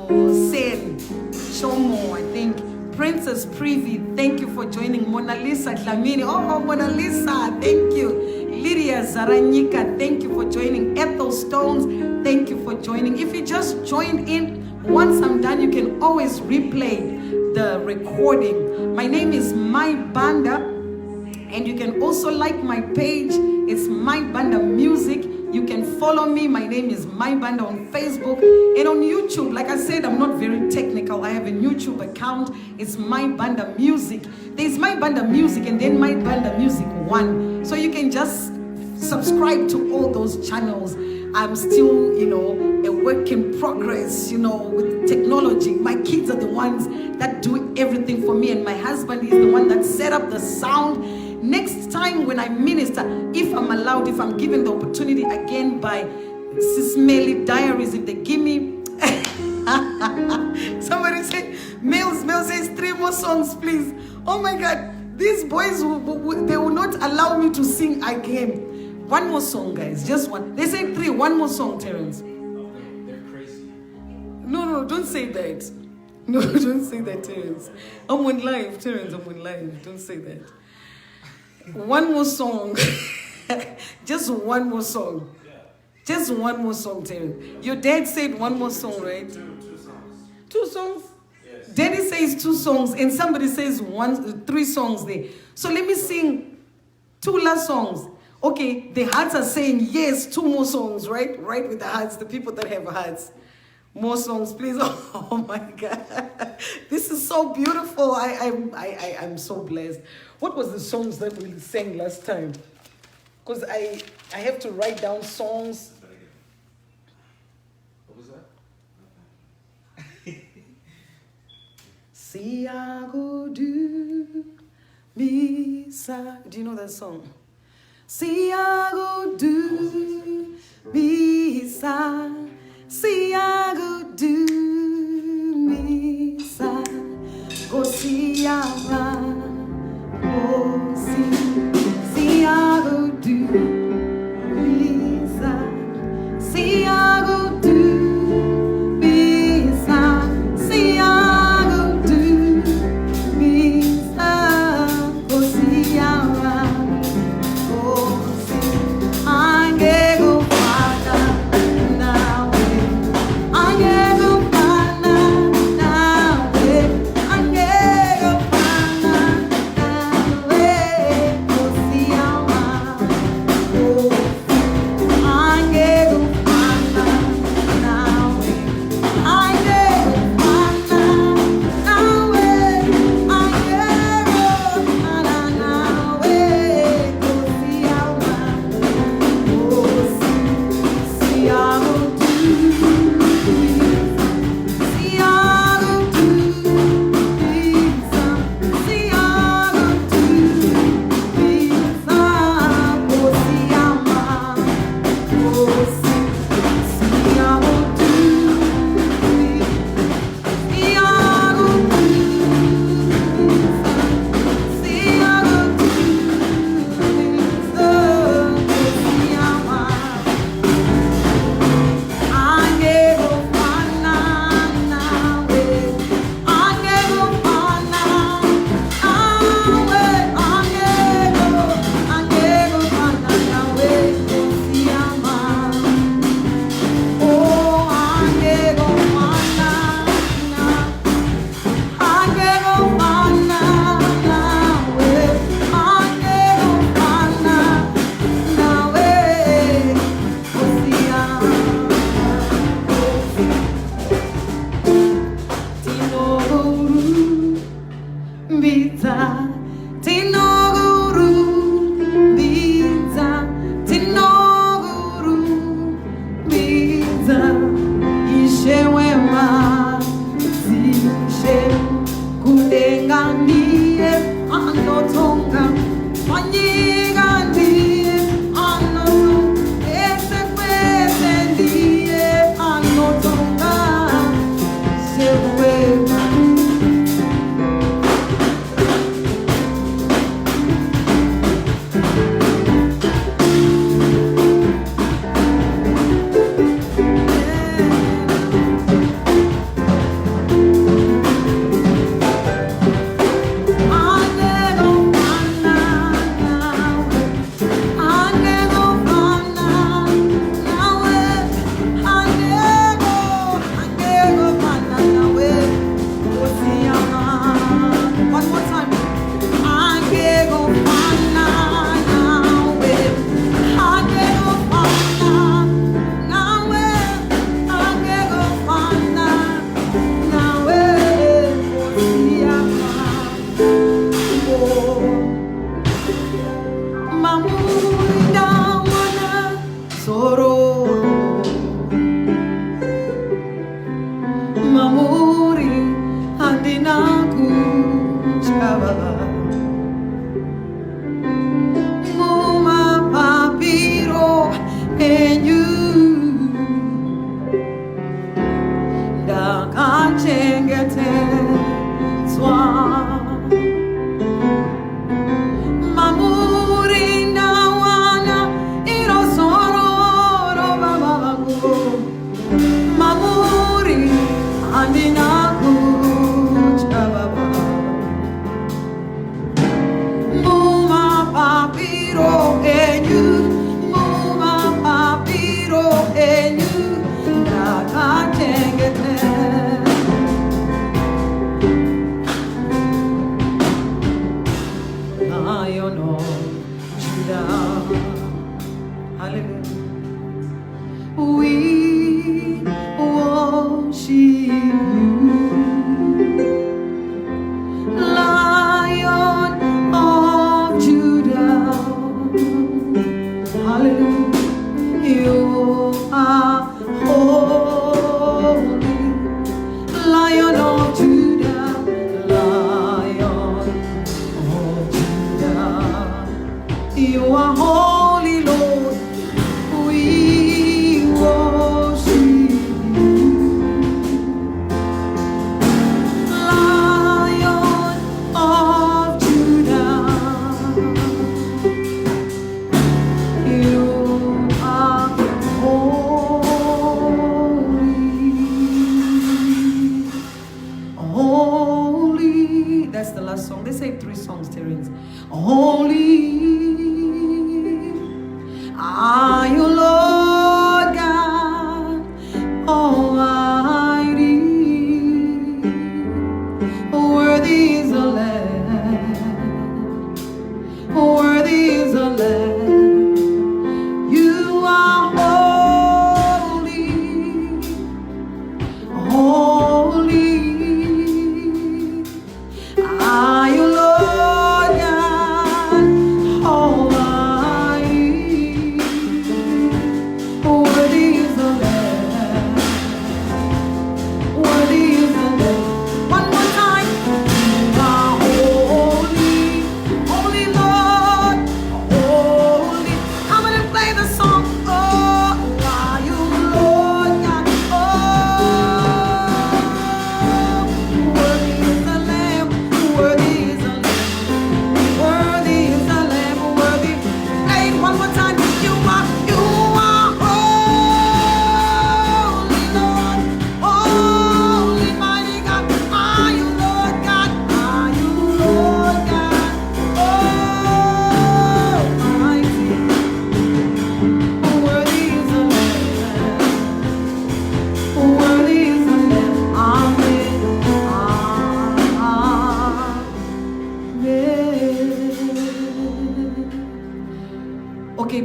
Sen Shomo, I think. Princess Privy, thank you for joining. Mona Lisa Dlamini, oh, Mona Lisa, thank you. Lydia Zaranyika, thank you for joining. Ethel Stones, thank you for joining. If you just joined in, once I'm done, you can always replay the recording. My name is My Banda, and you can also like my page. It's My Banda Music. You can follow me. My name is My Banda on Facebook and on YouTube. Like I said, I'm not very technical. I have a YouTube account. It's My Banda Music. There's My Banda Music and then My Banda Music 1. So you can just subscribe to all those channels. I'm still, a work in progress, with technology. My kids are the ones that do everything for me, and my husband is the one that set up the sound. Next time when I minister, if I'm allowed, if I'm given the opportunity again by SIS MELLY Diaries, if they give me, somebody say, Mel says 3 more songs, please. Oh my God, these boys, they will not allow me to sing again. 1 more song, guys, just one. They say 3, 1 more song, Terence. They're crazy. No, don't say that. No, don't say that, Terence. I'm on live, Terence, I'm on live. Don't say that. 1 more song. Just 1 more song. Yeah. Just 1 more song, Terence. Your dad said 1 more song, right? 2 songs. 2 songs? Yes. Daddy says 2 songs, and somebody says 3 songs there. So let me sing 2 last songs. Okay, the hearts are saying yes, 2 more songs, right? Right with the hearts, the people that have hearts. More songs, please. Oh my God. This is so beautiful. I'm so blessed. What was the songs that we sang last time? Because I have to write down songs. What was that? Siago do misa. Do you know that song? Siago do misa. Siago do misa. Go siaga. Go siago do misa. Siago do misa. Siago do misa. Go siaga. I get go Father now. I get go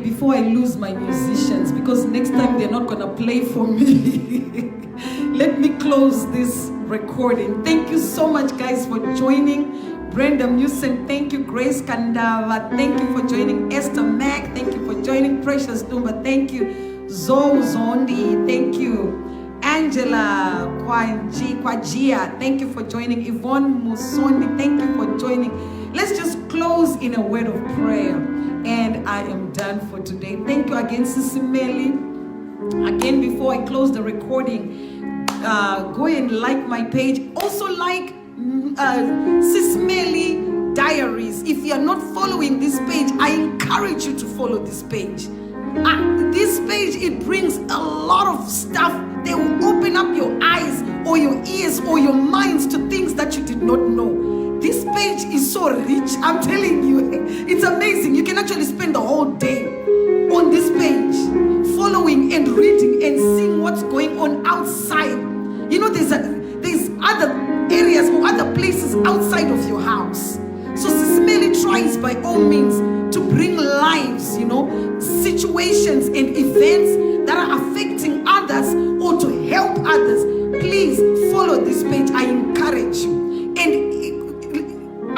Before I lose my musicians, because next time they're not gonna play for me. Let me close this recording. Thank you so much, guys, for joining. Brenda Musen, thank you. Grace Kandava, thank you for joining. Esther Mack, thank you for joining. Precious Dumba, thank you. Zoe Zondi, thank you. Angela Kwajia, thank you for joining. Yvonne Musondi, thank you for joining. Let's just close. close in a word of prayer. And I am done for today. Thank you again, SIS MELLY. Again, before I close the recording, go and like my page. Also like SIS MELLY Diaries. If you are not following this page, I encourage you to follow this page. This page, it brings a lot of stuff. They will open up your eyes or your ears or your minds to things that you did not know. This page is so rich. I'm telling you, it's amazing. You can actually spend the whole day on this page, following and reading and seeing what's going on outside. You know, there's other areas or other places outside of your house. So SIS MELLY tries by all means to bring lives, situations and events that are affecting others or to help others. Please follow this page. I encourage you. And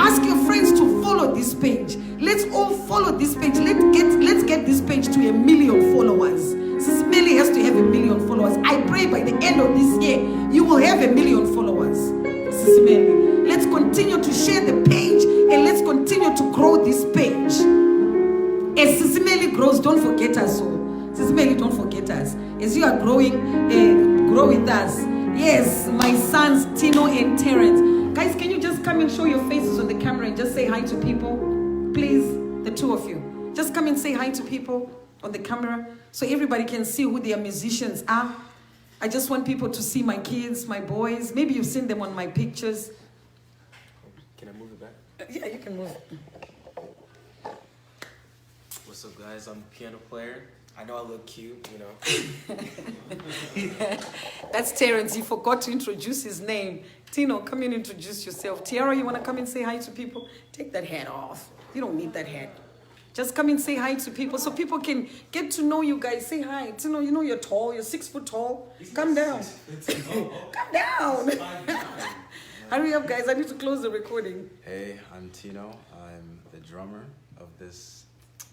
ask your friends to follow this page. Let's all follow this page. Let's get this page to 1 million followers. SIS MELLY has to have 1 million followers. I pray by the end of this year, you will have 1 million followers. SIS MELLY. Let's continue to share the page and let's continue to grow this page. As SIS MELLY grows, don't forget us all. SIS MELLY, don't forget us. As you are growing, grow with us. Yes, my sons, Tino and Terrence. Guys, can you just come and show your faces on the camera and just say hi to people? Please, the two of you. Just come and say hi to people on the camera so everybody can see who their musicians are. I just want people to see my kids, my boys. Maybe you've seen them on my pictures. Can I move it back? Yeah, you can move. What's up, guys? I'm a piano player. I know I look cute, That's Terrence. He forgot to introduce his name. Tino, come and introduce yourself. Tiara, you want to come and say hi to people? Take that hat off. You don't need that hat. Just come and say hi to people so people can get to know you guys. Say hi. Tino, you're tall. You're 6 foot tall. Come down. Come down. Hurry up, guys. I need to close the recording. Hey, I'm Tino. I'm the drummer of this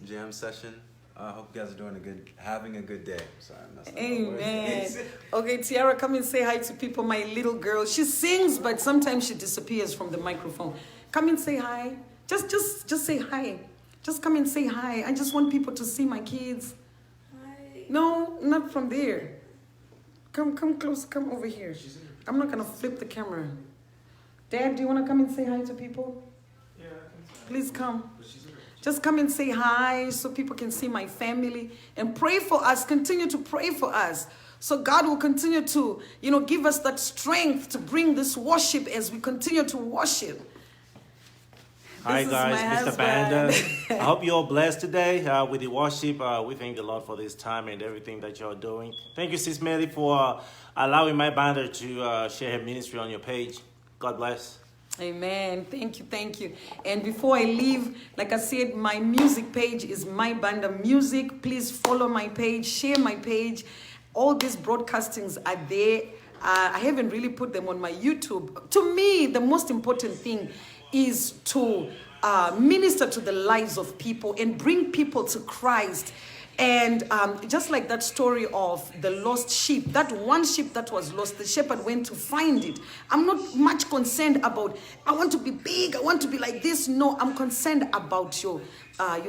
jam session. I hope you guys are having a good day. Sorry, I'm messing up. Amen. Okay, Tiara, come and say hi to people. My little girl. She sings, but sometimes she disappears from the microphone. Come and say hi. Just say hi. Just come and say hi. I just want people to see my kids. Hi. No, not from there. Come close. Come over here. I'm not gonna flip the camera. Dad, do you want to come and say hi to people? Yeah. Please come. Just come and say hi so people can see my family and pray for us. Continue to pray for us. So God will continue to, give us that strength to bring this worship as we continue to worship. Hi guys, Mr. Banda. I hope you're all blessed today with the worship. We thank the Lord for this time and everything that you're doing. Thank you, SIS MELLY, for allowing my banda to share her ministry on your page. God bless. Amen. Thank you. And before I leave, like I said, my music page is My Banda Music. Please follow my page, share my page. All these broadcastings are there. I haven't really put them on my YouTube. To me, the most important thing is to minister to the lives of people and bring people to Christ. And just like that story of the lost sheep, that one sheep that was lost, the shepherd went to find it. I'm not much concerned about, I want to be big, I want to be like this. No, I'm concerned about your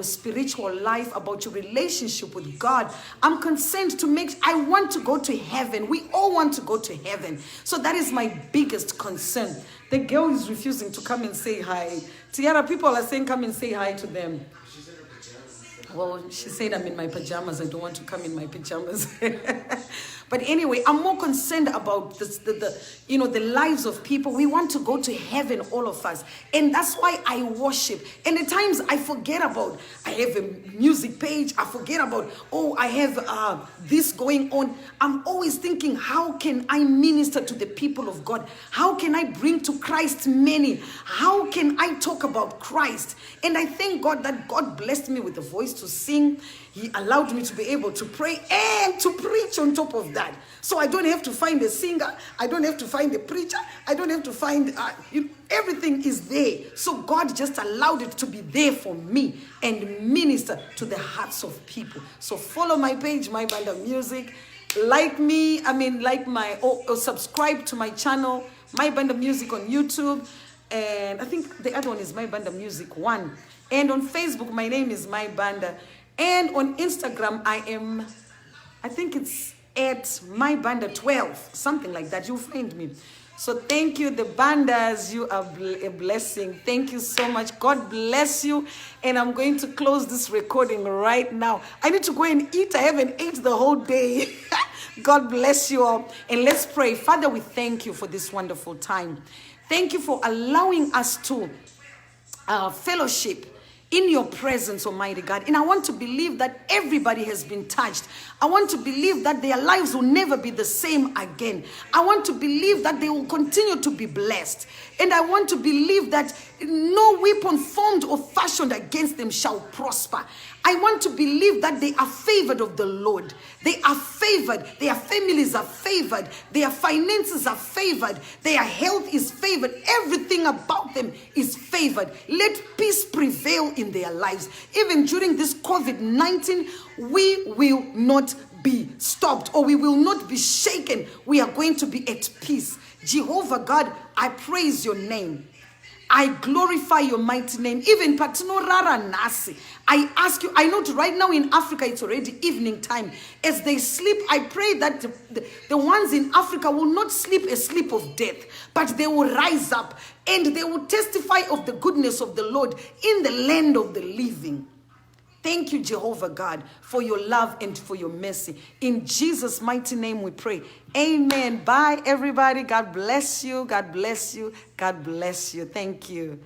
spiritual life, about your relationship with God. I'm concerned I want to go to heaven. We all want to go to heaven. So that is my biggest concern. The girl is refusing to come and say hi. Tiara, people are saying come and say hi to them. Well, she said I'm in my pajamas. I don't want to come in my pajamas. But anyway, I'm more concerned about the lives of people. We want to go to heaven, all of us. And that's why I worship. And at times I forget about, I have a music page. I forget about, I have this going on. I'm always thinking, how can I minister to the people of God? How can I bring to Christ many? How can I talk about Christ? And I thank God that God blessed me with a voice to sing. He allowed me to be able to pray and to preach on top of that. So I don't have to find a singer. I don't have to find a preacher. I don't have to find, everything is there. So God just allowed it to be there for me and minister to the hearts of people. So follow my page, My Banda Music. Like me, subscribe to my channel, My Banda Music on YouTube. And I think the other one is My Banda Music 1. And on Facebook, my name is My Banda. And on Instagram, I think it's at MyBanda12, something like that. You'll find me. So thank you, the Bandas. You are a blessing. Thank you so much. God bless you. And I'm going to close this recording right now. I need to go and eat. I haven't ate the whole day. God bless you all. And let's pray. Father, we thank you for this wonderful time. Thank you for allowing us to fellowship in your presence, Almighty God. And I want to believe that everybody has been touched. I want to believe that their lives will never be the same again. I want to believe that they will continue to be blessed. And I want to believe that no weapon formed or fashioned against them shall prosper. I want to believe that they are favored of the Lord. They are favored. Their families are favored. Their finances are favored. Their health is favored. Everything about them is favored. Let peace prevail in their lives. Even during this COVID-19, we will not be stopped, or we will not be shaken. We are going to be at peace. Jehovah God, I praise your name. I glorify your mighty name. Even Patinorara Nasi. I ask you, I know right now in Africa it's already evening time. As they sleep, I pray that the ones in Africa will not sleep a sleep of death, but they will rise up and they will testify of the goodness of the Lord in the land of the living. Thank you, Jehovah God, for your love and for your mercy. In Jesus' mighty name we pray. Amen. Bye, everybody. God bless you. God bless you. God bless you. Thank you.